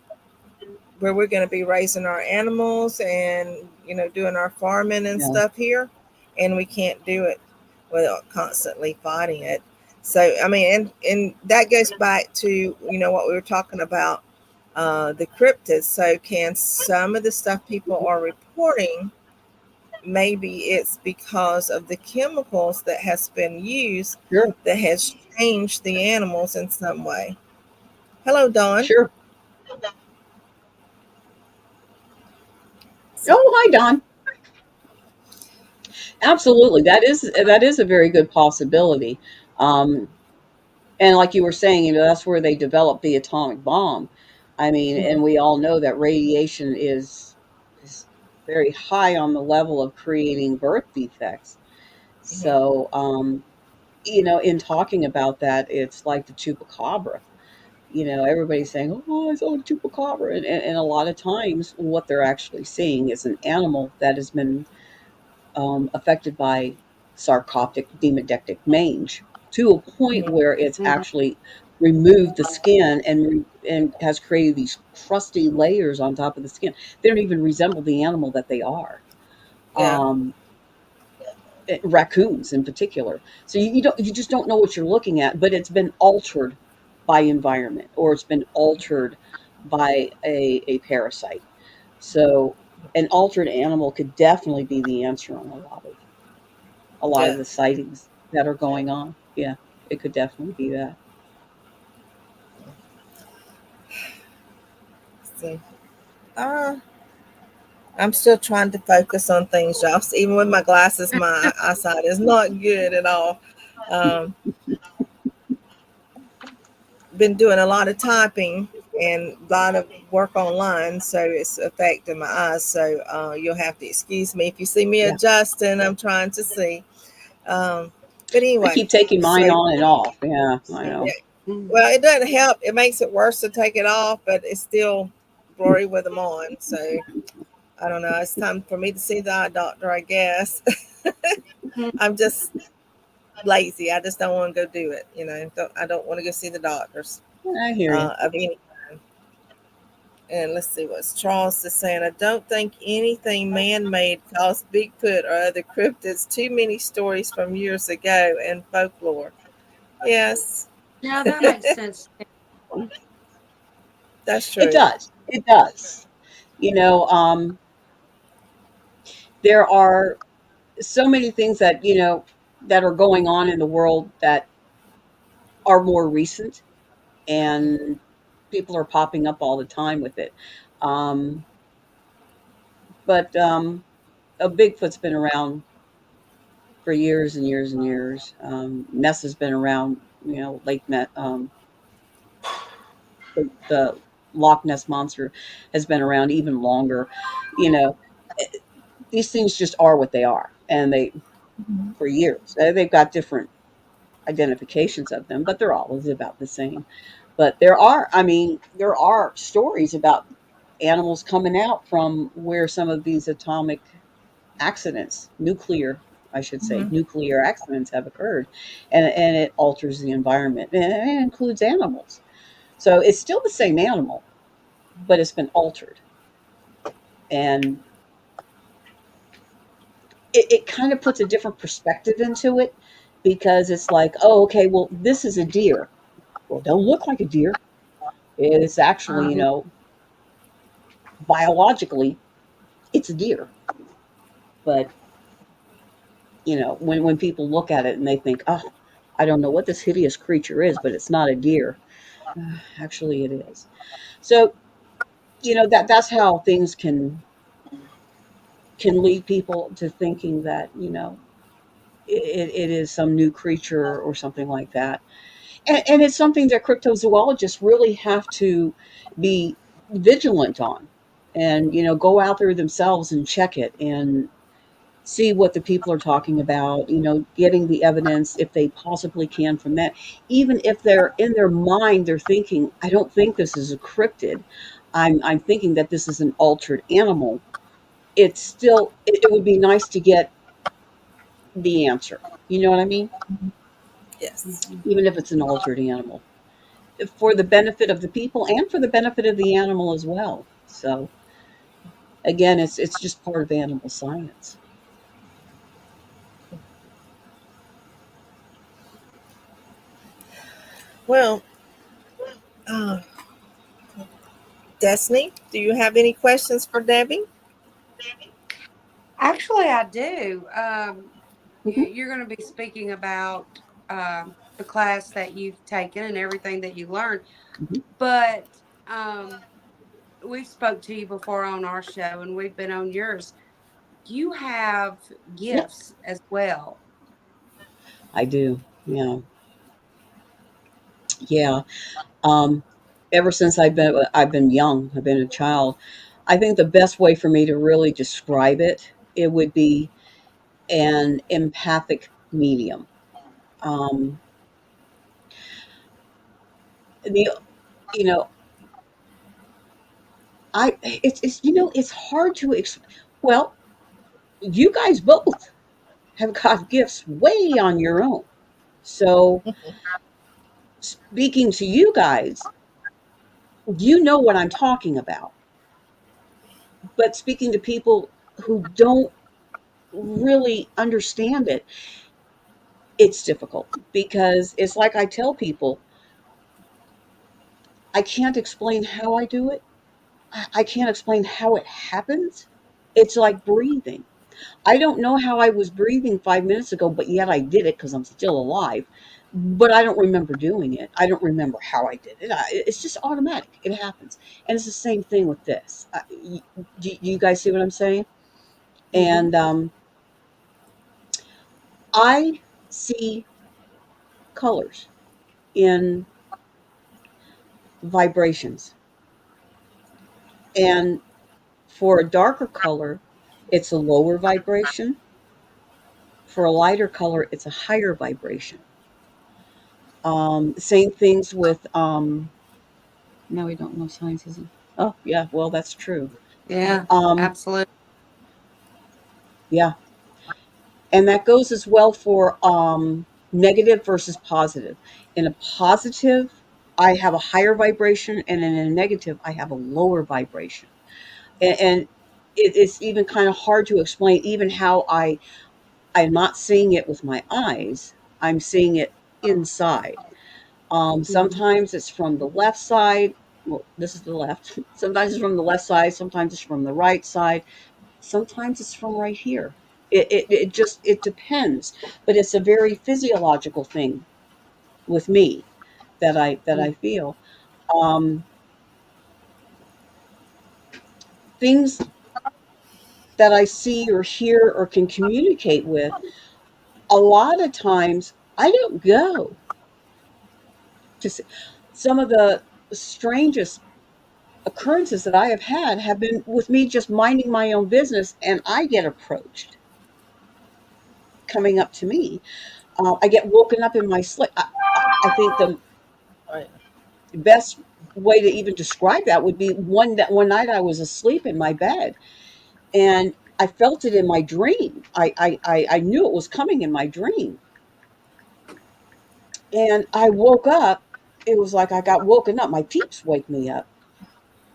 S1: where we're going to be raising our animals and, doing our farming and
S3: Yeah.
S1: stuff here. And we can't do it without constantly fighting it. So, I mean, and that goes back to, what we were talking about, the cryptids. So can some of the stuff people are reporting, maybe it's because of the chemicals that has been used
S3: Sure,
S1: that has changed the animals in some way. Hello, Dawn.
S3: sure.
S1: So,
S3: Oh, hi, Don. Absolutely, that is a very good possibility. Um, and like you were saying, that's where they developed the atomic bomb. I mean, and
S1: mhm,
S3: we all know that radiation is very high on the level of creating birth defects.
S1: mhm,
S3: So, in talking about that, it's like the chupacabra. Everybody's saying, "Oh, I saw a chupacabra," and a lot of times, what they're actually seeing is an animal that has been affected by sarcoptic demodectic mange to a point
S1: mhm.
S3: where it's
S2: Mhm.
S3: actually removed the skin and has created these crusty layers on top of the skin. They don't even resemble the animal that they are.
S1: Yeah,
S3: Um, Raccoons in particular. So you just don't know what you're looking at, but it's been altered by environment or it's been altered by a parasite. So an altered animal could definitely be the answer on a lot of
S1: yeah.
S3: the sightings that are going on. Yeah, it could definitely be that.
S1: See, uh, I'm still trying to focus on things, Josh. Even with my glasses, my eyesight is not good at all. Um, been doing a lot of typing and a lot of work online, so it's affecting my eyes. So you'll have to excuse me if you see me
S3: Yeah,
S1: adjusting. I'm trying to see. But
S3: I
S1: anyway,
S3: keep taking mine
S1: so
S3: on and off. Yeah, I
S1: yeah.
S3: know.
S2: Mhm.
S1: Well, it doesn't help. It makes it worse to take it off, but it's still blurry with them on. So I don't know. It's time for me to see the eye doctor, I guess. I'm just lazy. I just don't want to go do it. I don't want to go see the doctors
S3: I hear you.
S1: of any. And let's see what Charles is saying. I don't think anything man made caused Bigfoot or other cryptids. Too many stories from years ago and folklore. Yes,
S2: Yeah, that makes sense.
S1: that's
S3: It
S1: true.
S3: does. It does. You know, there are so many things that are going on in the world that are more recent, and people are popping up all the time with it. Um, but a Bigfoot's been around for years and years and years. Ness has been around. Lake Net, the Loch Ness monster has been around even longer. You know, these things just are what they are, and they
S1: Mhm.
S3: for years they've got different identifications of them, but they're always about the same. But there are stories about animals coming out from where some of these atomic accidents, I should say,
S1: Mhm.
S3: nuclear accidents have occurred, and it alters the environment, and it includes animals. So it's still the same animal, but it's been altered, and it kind of puts a different perspective into it because it's like, oh, okay, well, this is a deer. Well, it don't look like a deer. It's actually,
S2: Mhm.
S3: biologically, it's a deer. But when people look at it and they think, oh, I don't know what this hideous creature is, but it's not a deer. Actually, it is. So that's how things can lead people to thinking that it is some new creature or something like that. And it's something that cryptozoologists really have to be vigilant on, and go out there themselves and check it and see what the people are talking about, getting the evidence if they possibly can from that. Even if they're in their mind, they're thinking, I don't think this is a cryptid. I'm thinking that this is an altered animal. It would be nice to get the answer. You know what I mean?
S1: Yes.
S2: Mhm.
S3: Even if it's an altered animal, for the benefit of the people and for the benefit of the animal as well. So again, it's just part of animal science.
S1: Well, uh, Destiny, do you have any questions for Debbie?
S2: Actually, I do.
S3: Hmm.
S2: You're going to be speaking about the class that you've taken and everything that you learned,
S3: Hmm.
S2: but we've spoke to you before on our show, and we've been on yours. You have
S3: Yep,
S2: gifts as well.
S3: I do. Yeah, yeah. Um, Ever since I've been young, I've been a child. I think the best way for me to really describe it would be an empathic medium. Um, the you know I it's hard to well, you guys both have got gifts way on your own. So speaking to you guys, you know what I'm talking about. But speaking to people who don't really understand it, it's difficult because it's like I tell people, I can't explain how I do it. I can't explain how it happens. It's like breathing. I don't know how I was breathing 5 minutes ago, but yet I did it because I'm still alive. But I don't remember doing it. I don't remember how I did it. It's just automatic. It happens. And it's the same thing with this. Do you guys see what I'm saying?
S2: Mm-hmm.
S3: And I see colors in vibrations. And for a darker color, it's a lower vibration. For a lighter color, it's a higher vibration. Same things with now we don't know science isn't. Oh yeah, well that's true.
S2: Yeah,
S3: Um,
S2: absolutely.
S3: yeah, and that goes as well for negative versus positive. In a positive, I have a higher vibration, and in a negative, I have a lower vibration. And it's even kind of hard to explain, even how I'm not seeing it with my eyes. I'm seeing it inside.
S2: Mm-hmm.
S3: Sometimes it's from the left side. Well, this is the left. Sometimes it's from the left side. Sometimes it's from the right side. Sometimes it's from right here. It just it depends, but it's a very physiological thing with me that I feel. Um, Things that I see or hear or can communicate with. A lot of times I don't go to see. Some of the strangest occurrences that I have been with me just minding my own business, and I get approached coming up to me. I get woken up in my sleep. I think the
S1: Right.
S3: best way to even describe that would be one night I was asleep in my bed, and I felt it in my dream. I knew it was coming in my dream, and I woke up. It was like I got woken up. My peeps wake me up.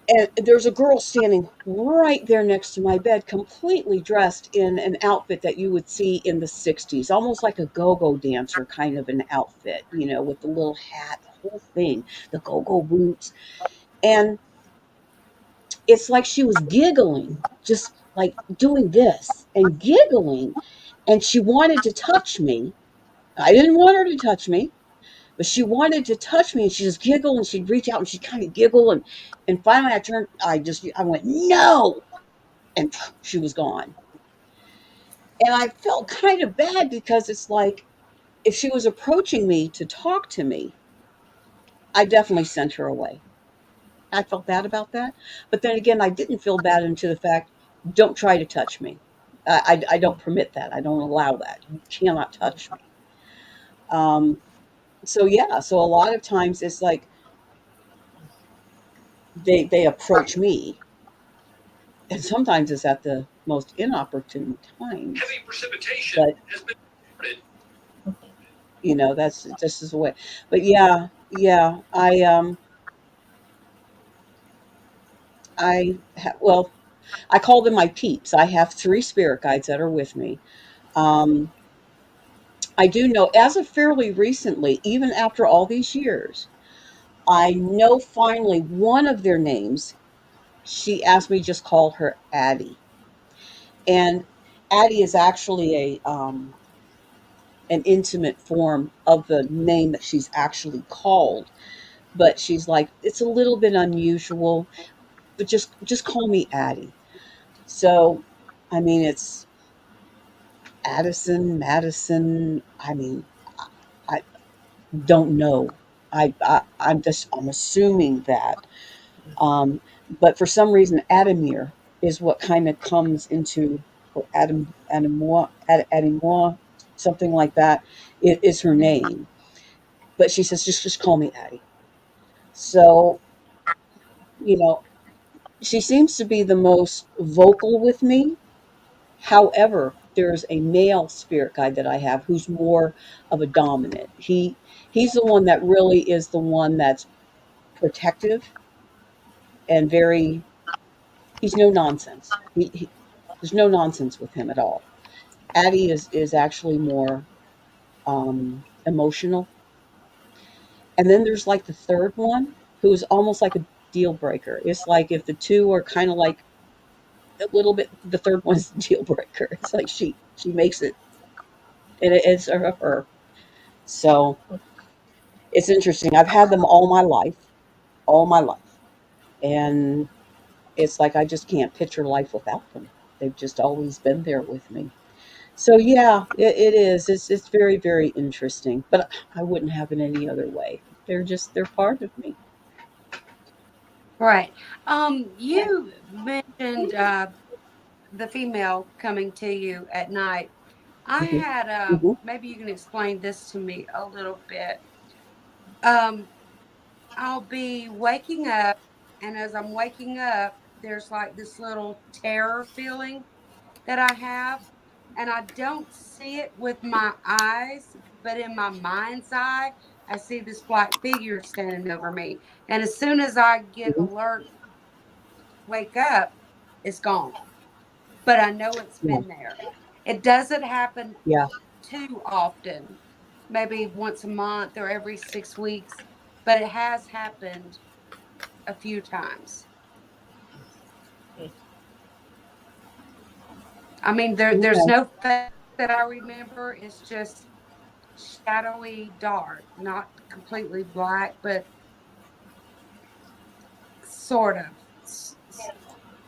S3: And there's a girl standing right there next to my bed, completely dressed in an outfit that you would see in the 60s, almost like a go-go dancer kind of an outfit, with the little hat, the whole thing, the go-go boots. And it's like she was giggling, just like doing this and giggling. And she wanted to touch me. I didn't want her to touch me, but she wanted to touch me, and she just giggled, and she'd reach out and she'd kind of giggle. And finally I went, no. And she was gone. And I felt kind of bad because it's like if she was approaching me to talk to me, I definitely sent her away. I felt bad about that. But then again, I didn't feel bad into the fact, don't try to touch me. I don't permit that. I don't allow that. You cannot touch me. Um, so yeah, so a lot of times it's like they approach me, and sometimes it's at the most inopportune times. But that's just as a way. But yeah, yeah, well, I call them my peeps. I have three spirit guides that are with me. Um, I do know, as of fairly recently, even after all these years, I know finally one of their names. She asked me to just call her Addie, and Addie is actually an intimate form of the name that she's actually called, but she's like, it's a little bit unusual, but just call me Addie. So, I mean, it's Addison, Madison. I mean, I don't know. I'm assuming that. Um, but for some reason, Adamir is what kind of comes into, or Adimois, something like that, is her name. But she says, just call me Addie. So, you know, she seems to be the most vocal with me. However, there's a male spirit guide that I have who's more of a dominant. He's the one that really is the one that's protective and very, he's no nonsense. There's no nonsense with him at all. Addie is actually more emotional. And then there's like the third one who's almost like a deal breaker. It's like if the two are kind of like a little bit, the third one's the deal breaker. It's like she makes it, and it's her. So it's interesting. I've had them all my life, and it's like I just can't picture life without them. They've just always been there with me. So yeah, it is. It's very very interesting. But I wouldn't have it any other way. They're part of me.
S2: Right. You mentioned the female coming to you at night. I
S3: Hmm.
S2: had
S3: Hmm.
S2: maybe you can explain this to me a little bit. Um, I'll be waking up, and as I'm waking up, there's like this little terror feeling that I have, and I don't see it with my eyes, but in my mind's eye, I see this black figure standing over me. And as soon as I get
S3: Hmm.
S2: alert, wake up, it's gone. But I know it's
S3: Yeah,
S2: been there. It doesn't happen
S3: yeah,
S2: too often, maybe once a month or every 6 weeks, but it has happened a few times. I mean, there's
S3: okay.
S2: no face that I remember. It's just shadowy dark, not completely black, but sort of.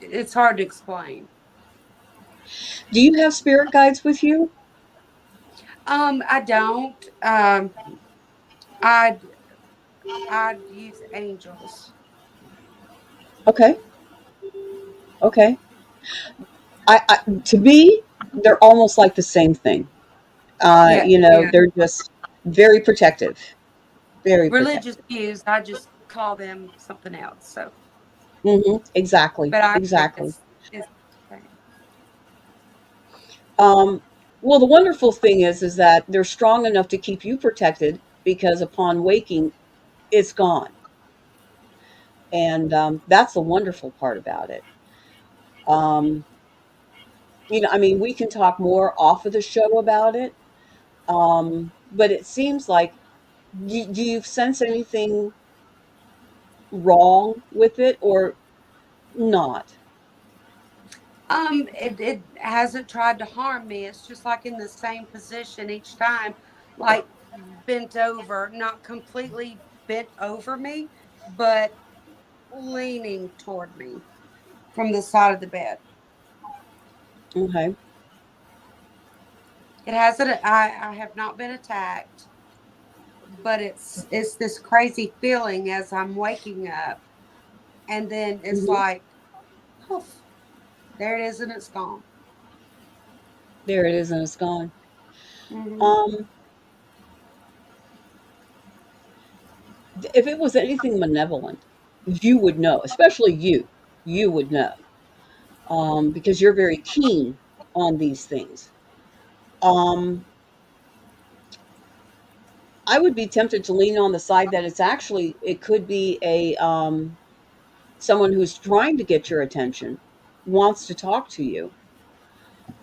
S2: It's hard to explain.
S3: Do you have spirit guides with you?
S2: I don't. I'd I'd use angels.
S3: Okay, okay. I to me, they're almost like the same thing.
S2: Yeah, yeah.
S3: They're just very protective, very
S2: Religious
S3: protective.
S2: views, I just call them something else. So,
S3: Exactly,
S2: but I agree,
S3: exactly.
S2: it's the same.
S3: Um, well, the wonderful thing is that they're strong enough to keep you protected because upon waking, it's gone, and that's the wonderful part about it. Um, I mean, we can talk more off of the show about it, but it seems like do you sense anything wrong with it or not?
S2: It hasn't tried to harm me. It's just like in the same position each time, like bent over, not completely bent over me, but leaning toward me from the side of the bed.
S3: Okay.
S2: It hasn't. I have not been attacked, but it's this crazy feeling as I'm waking up, and then it's
S3: Hmm.
S2: like, poof, there it is, and it's gone.
S3: There it is, and it's gone.
S2: Hmm.
S3: Um, if it was anything malevolent, you would know, especially you. You would know because you're very keen on these things. Um, I would be tempted to lean on the side that it could be a someone who's trying to get your attention, wants to talk to you,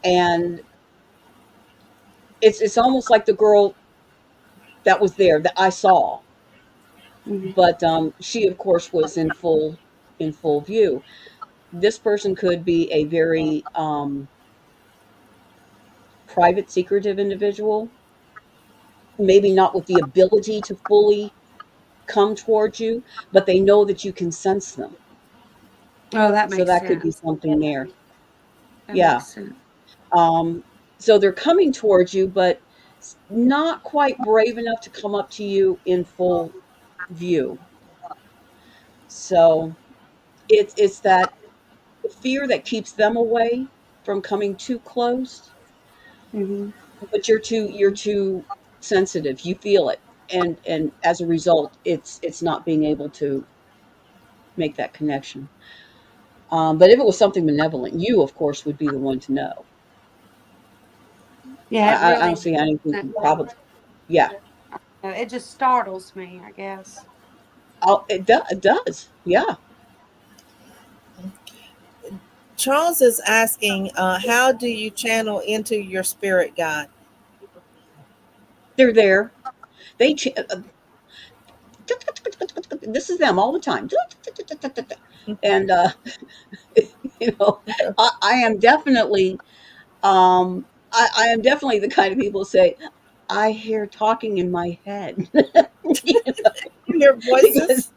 S3: and it's almost like the girl that was there that I saw,
S2: Hmm.
S3: but she of course was in full view. This person could be a very private, secretive individual, maybe not with the ability to fully come towards you, but they know that you can sense them.
S2: Oh, that
S3: So
S2: makes
S3: that could be
S2: sense.
S3: something there.
S2: That
S3: Yeah.
S2: makes sense.
S3: Um, so they're coming towards you, but not quite brave enough to come up to you in full view. So it's that fear that keeps them away from coming too close,
S2: Hmm.
S3: but you're too sensitive. You feel it, and as a result, it's not being able to make that connection. But if it was something benevolent, you, of course, would be the one to know.
S2: Yeah, it
S3: I
S2: really
S3: don't see anything
S2: doesn't.
S3: probably. Yeah,
S2: It just startles me, I guess.
S3: it does. Yeah,
S1: Charles is asking, how do you channel into your spirit guide?
S3: they're there. They this is them all the time, and I am definitely I am definitely the kind of people who say I hear talking in my head. You know,
S1: Your
S3: because
S1: voices?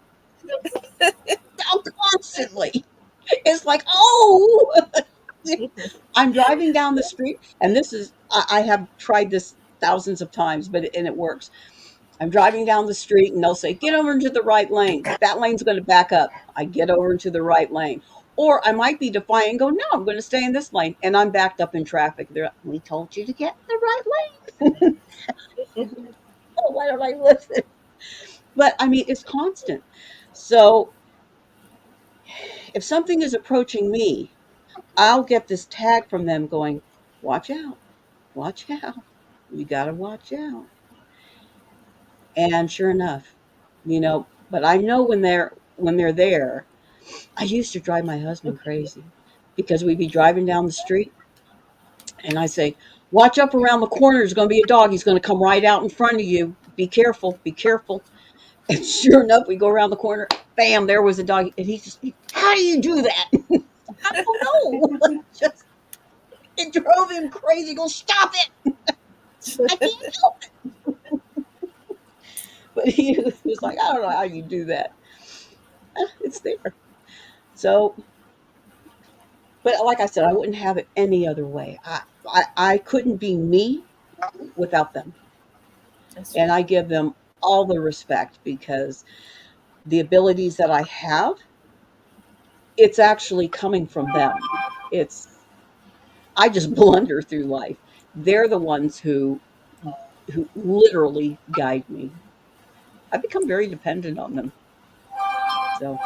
S3: constantly it's like, oh, I'm driving down the street, and this is I have tried this thousands of times, but and it works. I'm driving down the street, and they'll say, "Get over into the right lane. That lane's going to back up." I get over into the right lane, or I might be defiant and go, "No, I'm going to stay in this lane," and I'm backed up in traffic. They're like, "We told you to get in the right lane." Oh, why don't I listen? But I mean, it's constant. So if something is approaching me, I'll get this tag from them going, "Watch out, watch out, you got to watch out." And sure enough, but I know when they're there. I used to drive my husband crazy because we'd be driving down the street and I say, "Watch up around the corner. There's going to be a dog. He's going to come right out in front of you. Be careful, be careful." And sure enough, we go around the corner. Bam, there was a dog. And he just, "How do you do that?" I don't know. Just, it drove him crazy. He goes, "Stop it. I can't help it." But he was like, "I don't know how you do that." It's there. So, but like I said, I wouldn't have it any other way. I couldn't be me without them.
S1: That's
S3: And
S1: right.
S3: I give them all the respect because the abilities that I have, it's actually coming from them. It's I just blunder through life. They're the ones who literally guide me. I've become very dependent on them. So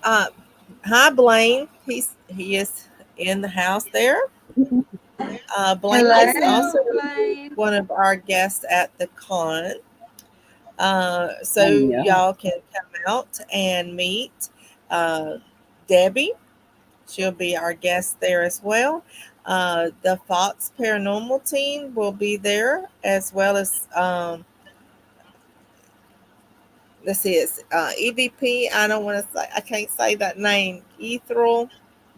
S1: Uh, Hi, Blaine. He is in the house there. Blaine is
S2: Hello,
S1: also
S2: Blaine.
S1: one of our guests at the con. So
S3: I know.
S1: y'all can come out and meet uh, Debbie. She'll be our guest there as well. The Fox Paranormal team will be there as well as let's see, it's EVP. I don't want to say, I can't say that name. Ethereal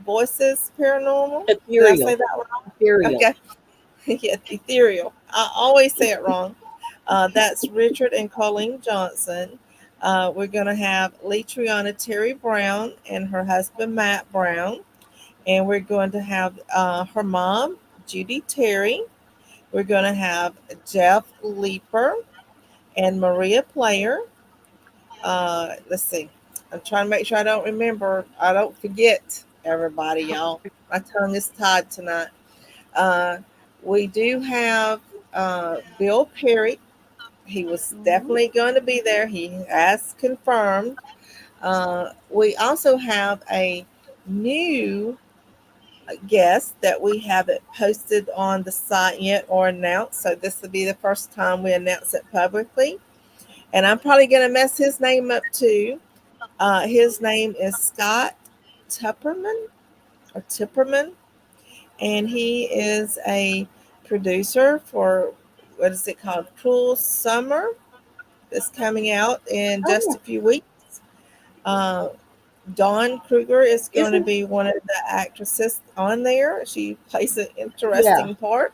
S1: Voices Paranormal. Did I say
S3: Ethereal.
S1: that wrong?
S3: Ethereal.
S1: Okay. Yeah, ethereal. I always say it wrong. That's Richard and Colleen Johnson. We're going to have Letriana Terry Brown and her husband Matt Brown. And we're going to have her mom, Judy Terry. We're going to have Jeff Leeper and Maria Player. Let's see. I'm trying to make sure I don't remember. I don't forget everybody, y'all. My tongue is tied tonight. Uh, we do have Bill Perry. He was
S2: Mhm.
S1: definitely going to be there. He has confirmed. We also have a new guest that we haven't posted on the site yet or announced. So this will be the first time we announce it publicly. And I'm probably going to mess his name up too. His name is Scott Tupperman or Tipperman, and he is a producer for what is it called? Cruel Summer. That's coming out in just
S3: Oh,
S1: a few weeks. Uh, Dawn Kruger is going to
S3: Isn't
S1: be one of the actresses on there. She plays an
S3: yeah?
S1: interesting part.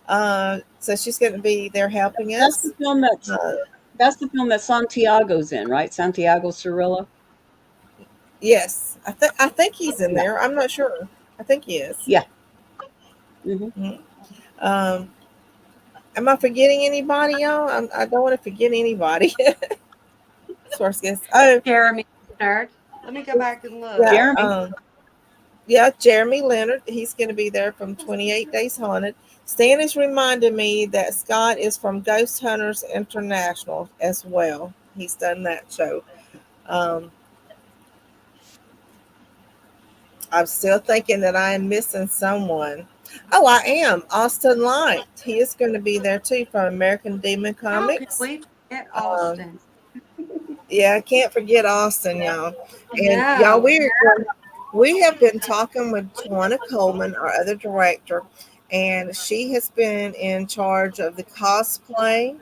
S1: So she's going to be there helping
S3: That's the
S1: us.
S3: film
S1: Uh,
S3: that's the film that Santiago's in, right? Santiago Cirilla.
S1: yes, I think he's in
S3: Yeah,
S1: there. I'm not sure. I think he is.
S3: yeah. Hmm.
S1: Mhm. Um, am I forgetting anybody, y'all? I don't want to forget anybody. Source guess. Oh,
S2: Jeremy Leonard. Let me go back and look.
S1: yeah.
S3: Jeremy.
S1: Yeah, Jeremy Leonard. He's going to be there from 28 Days Haunted. Stan is reminding me that Scott is from Ghost Hunters International as well. He's done that show. Um, I'm still thinking that I am missing someone. Oh, I am. Austin Light. He is going to be there too from American Demon
S2: How could
S1: Comics.
S2: we forget
S1: Um,
S2: Austin?
S1: yeah, I can't forget Austin, y'all. And y'all,
S2: No.
S1: we have been talking with Tawana Coleman, our other director, and she has been in charge of the cosplay.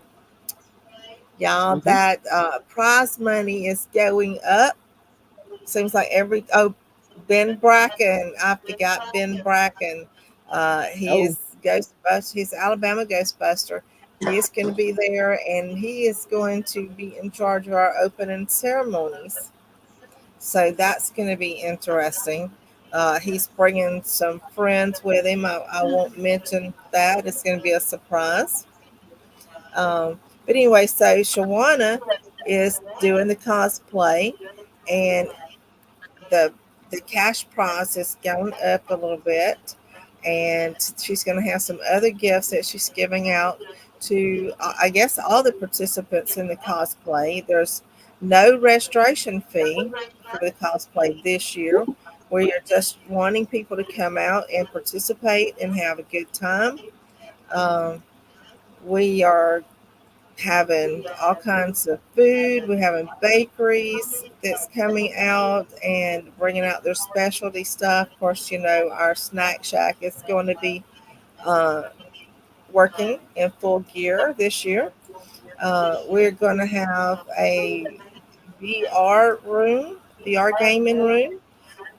S1: Y'all,
S3: Hmm.
S1: that prize money is going up. Seems like Ben Bracken, I forgot Ben Bracken. He
S3: Oh,
S1: is Ghostbuster. He's Alabama Ghostbuster. He is going to be there, and he is going to be in charge of our opening ceremonies. So that's going to be interesting. He's bringing some friends with him. I won't mention that. It's going to be a surprise. But anyway, so Shawana is doing the cosplay, and the the cash prize is going up a little bit, and she's going to have some other gifts that she's giving out to I guess all the participants in the cosplay. There's no registration fee for the cosplay this year. We are just wanting people to come out and participate and have a good time. Um, we are having all kinds of food. We're having bakeries that's coming out and bringing out their specialty stuff. Of course, our snack shack is going to be uh, working in full gear this year. We're going to have a VR room, VR gaming room,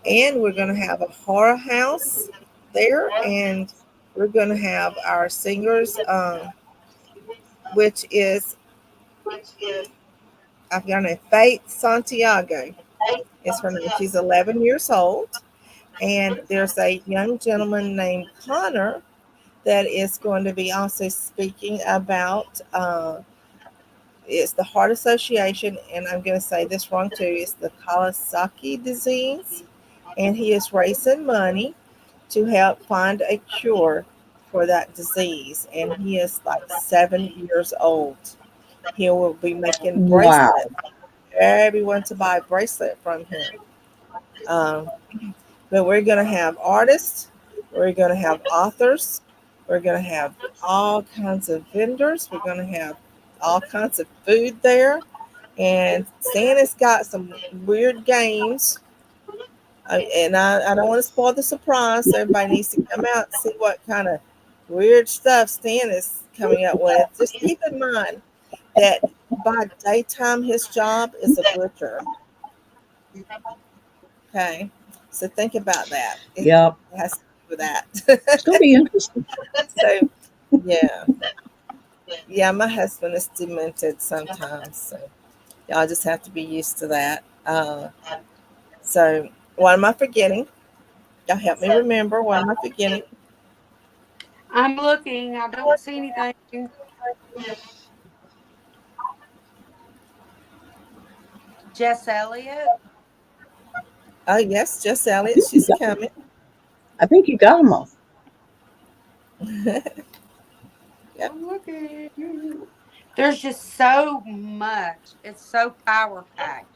S1: and we're going to have a horror house there, and we're going to have our singers, which is I've got a Faith Santiago is her name. She's 11 years old. And there's a young gentleman named Connor that is going to be also speaking about it's the Heart Association, and I'm going to say this wrong too. It's the Kawasaki disease, and he is raising money to help find a cure for that disease. And he is like 7 years old. He will be making
S3: wow.
S1: bracelets for everyone to buy a bracelet from him. Um, but we're going to have artists, we're going to have authors, we're going to have all kinds of vendors, we're going to have all kinds of food there. And Santa's got some weird games. I don't want to spoil the surprise, so everybody needs to come out and see what kind of weird stuff Stan is coming up with. Just keep in mind that by daytime, his job is a butcher. Okay. So think about that. It
S3: Yeah,
S1: has to do with
S3: it's
S1: that.
S3: gonna be interesting.
S1: So, yeah. Yeah, my husband is demented sometimes. So, y'all just have to be used to that. So, what am I forgetting? Y'all help me remember. What am I forgetting?
S2: I'm looking. I don't see anything. Jess Elliott.
S1: Oh, yes, Jess
S3: I
S1: Elliott.
S3: think you
S1: She's
S3: got.
S1: coming.
S3: I think you got them all.
S1: Yep.
S2: I'm looking. There's just so much. It's so power packed.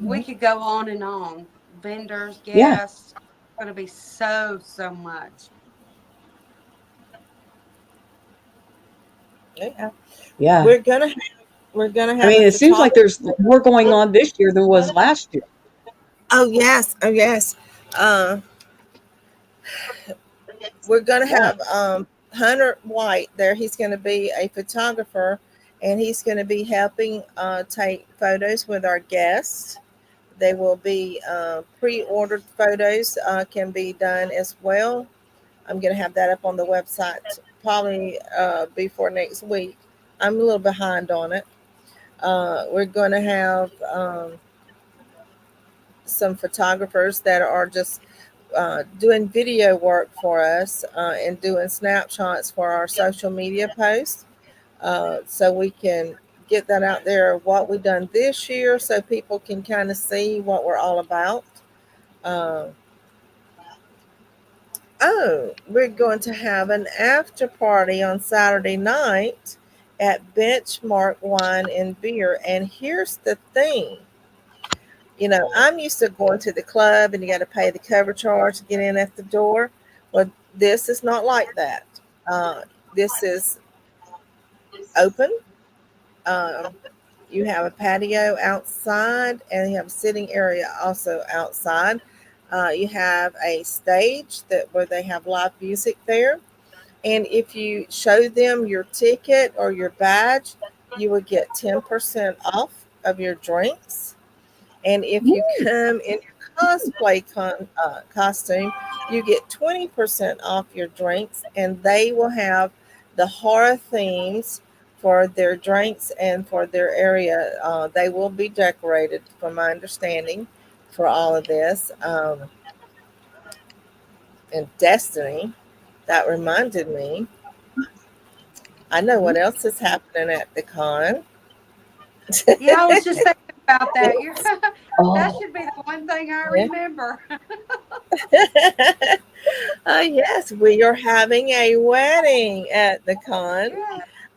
S2: We
S1: Hmm.
S2: could go on and on. Vendors,
S3: Yeah,
S2: guests. It's going to be so much.
S1: Yeah.
S3: yeah.
S1: We're gonna have, we're gonna
S3: I
S1: have a
S3: mean, it seems like
S1: photographer.
S3: there's more going on this year than was last year.
S1: Oh yes, oh yes. Uh, we're gonna
S3: Yeah.
S1: have Hunter White there. He's gonna be a photographer, and he's gonna be helping take photos with our guests. They will be pre-ordered photos can be done as well. I'm going to have that up on the website probably before next week. I'm a little behind on it. We're going to have some photographers that are just doing video work for us and doing snapshots for our social media posts so we can get that out there what we've done this year so people can kind of see what we're all about. Uh, oh, we're going to have an after party on Saturday night at Benchmark Wine and Beer. And here's the thing, I'm used to going to the club and you got to pay the cover charge to get in at the door. Well, this is not like that. Uh, this is open. Um, you have a patio outside and you have a sitting area also outside. You have a stage that where they have live music there. And if you show them your ticket or your badge, you will get 10% off of your drinks. And if you come in your costume, you get 20% off your drinks, and they will have the horror themes for their drinks and for their area. They will be decorated, from my understanding, for all of this. And Destiny, that reminded me, I know what else is happening at the con.
S2: Yeah, I was just thinking about that. You're that
S3: Oh,
S2: should be the one thing I
S1: Yeah.
S2: remember.
S1: Yes, we are having a wedding at the con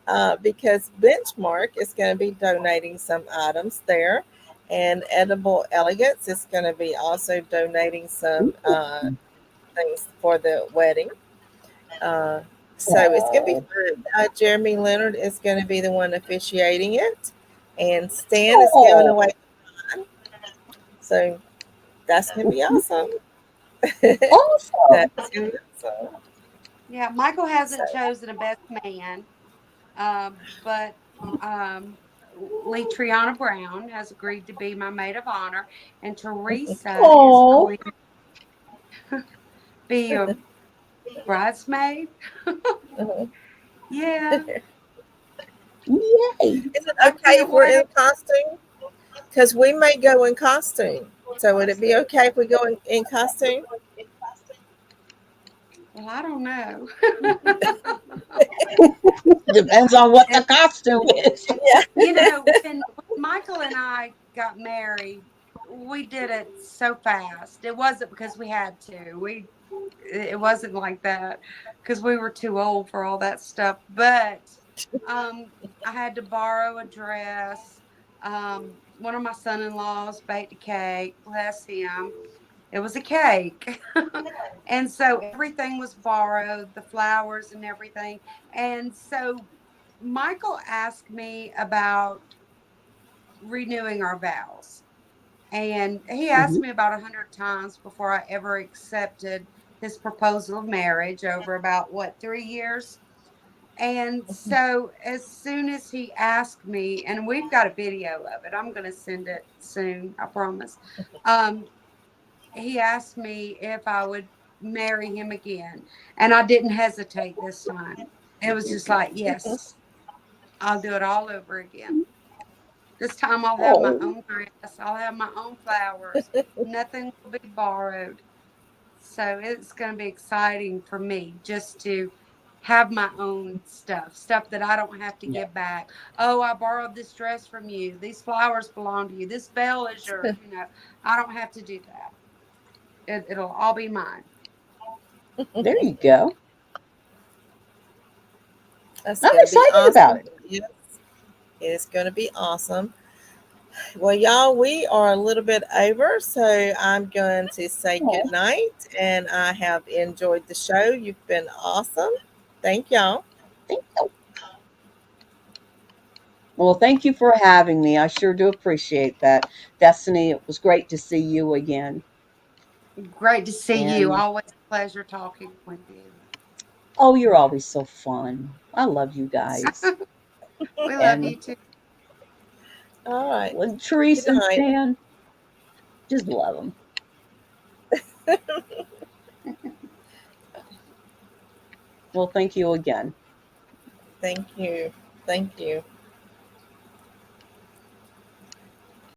S2: Yeah.
S1: because Benchmark is going to be donating some items there, and Edible Elegance is going to be also donating some things for the wedding. Uh, so it's going to be
S3: oh,
S1: fun. Jeremy Leonard is going to be the one officiating it, and Stan is giving
S3: oh,
S1: away. So that's going to be awesome.
S3: awesome.
S1: That's going to be awesome.
S2: Yeah. Michael
S1: So.
S2: hasn't chosen a best man, but Lee Triana Brown has agreed to be my maid of honor, and Teresa is
S3: Oh,
S2: going to be a bridesmaid. Yeah.
S3: yay.
S1: Is it
S2: I
S1: okay if
S2: can't
S1: we're in
S2: wait.
S1: costume? Because we may go in costume. So would it be okay if we go in costume?
S2: Well, I don't know.
S3: Depends on what the
S2: And
S3: costume is.
S1: Yeah.
S2: when Michael and I got married, we did it so fast. It wasn't because we had to. It wasn't like that because we were too old for all that stuff. But um, I had to borrow a dress. One of my son-in-laws baked a cake. Bless him. It was a cake. And so everything was borrowed, the flowers and everything. And so Michael asked me about renewing our vows. And he asked
S3: Mhm.
S2: me about 100 times before I ever accepted his proposal of marriage over about what, 3 years. And so as soon as he asked me, and we've got a video of it, I'm going to send it soon, I promise. Um, he asked me if I would marry him again. And I didn't hesitate this time. It was just like, yes, I'll do it all over again. This time I'll have my
S3: Oh,
S2: own dress, I'll have my own flowers, nothing will be borrowed. So it's going to be exciting for me just to have my own stuff that I don't have to
S3: yeah.
S2: give back. Oh, I borrowed this dress from you. These flowers belong to you. This bell is yours. I don't have to do that. It'll all be mine.
S3: There you go.
S1: That's
S3: I'm
S1: going to be
S3: excited about
S1: awesome.
S3: it.
S1: Yes, it's going to be awesome. Well, y'all, we are a little bit over, so I'm going to say
S3: Oh,
S1: good night. And I have enjoyed the show. You've been awesome. Thank y'all.
S3: thank you. Well, thank you for having me. I sure do appreciate that. Destiny, it was great to see you again.
S2: Great to see you.
S3: And
S2: Always a pleasure talking with you.
S3: oh, you're always so fun. I love you guys.
S2: We love
S3: And
S2: you too.
S1: All right.
S3: with
S1: Good
S3: Teresa and
S1: night.
S3: Stan, Just love them. Well, thank you again.
S1: Thank you. Thank you.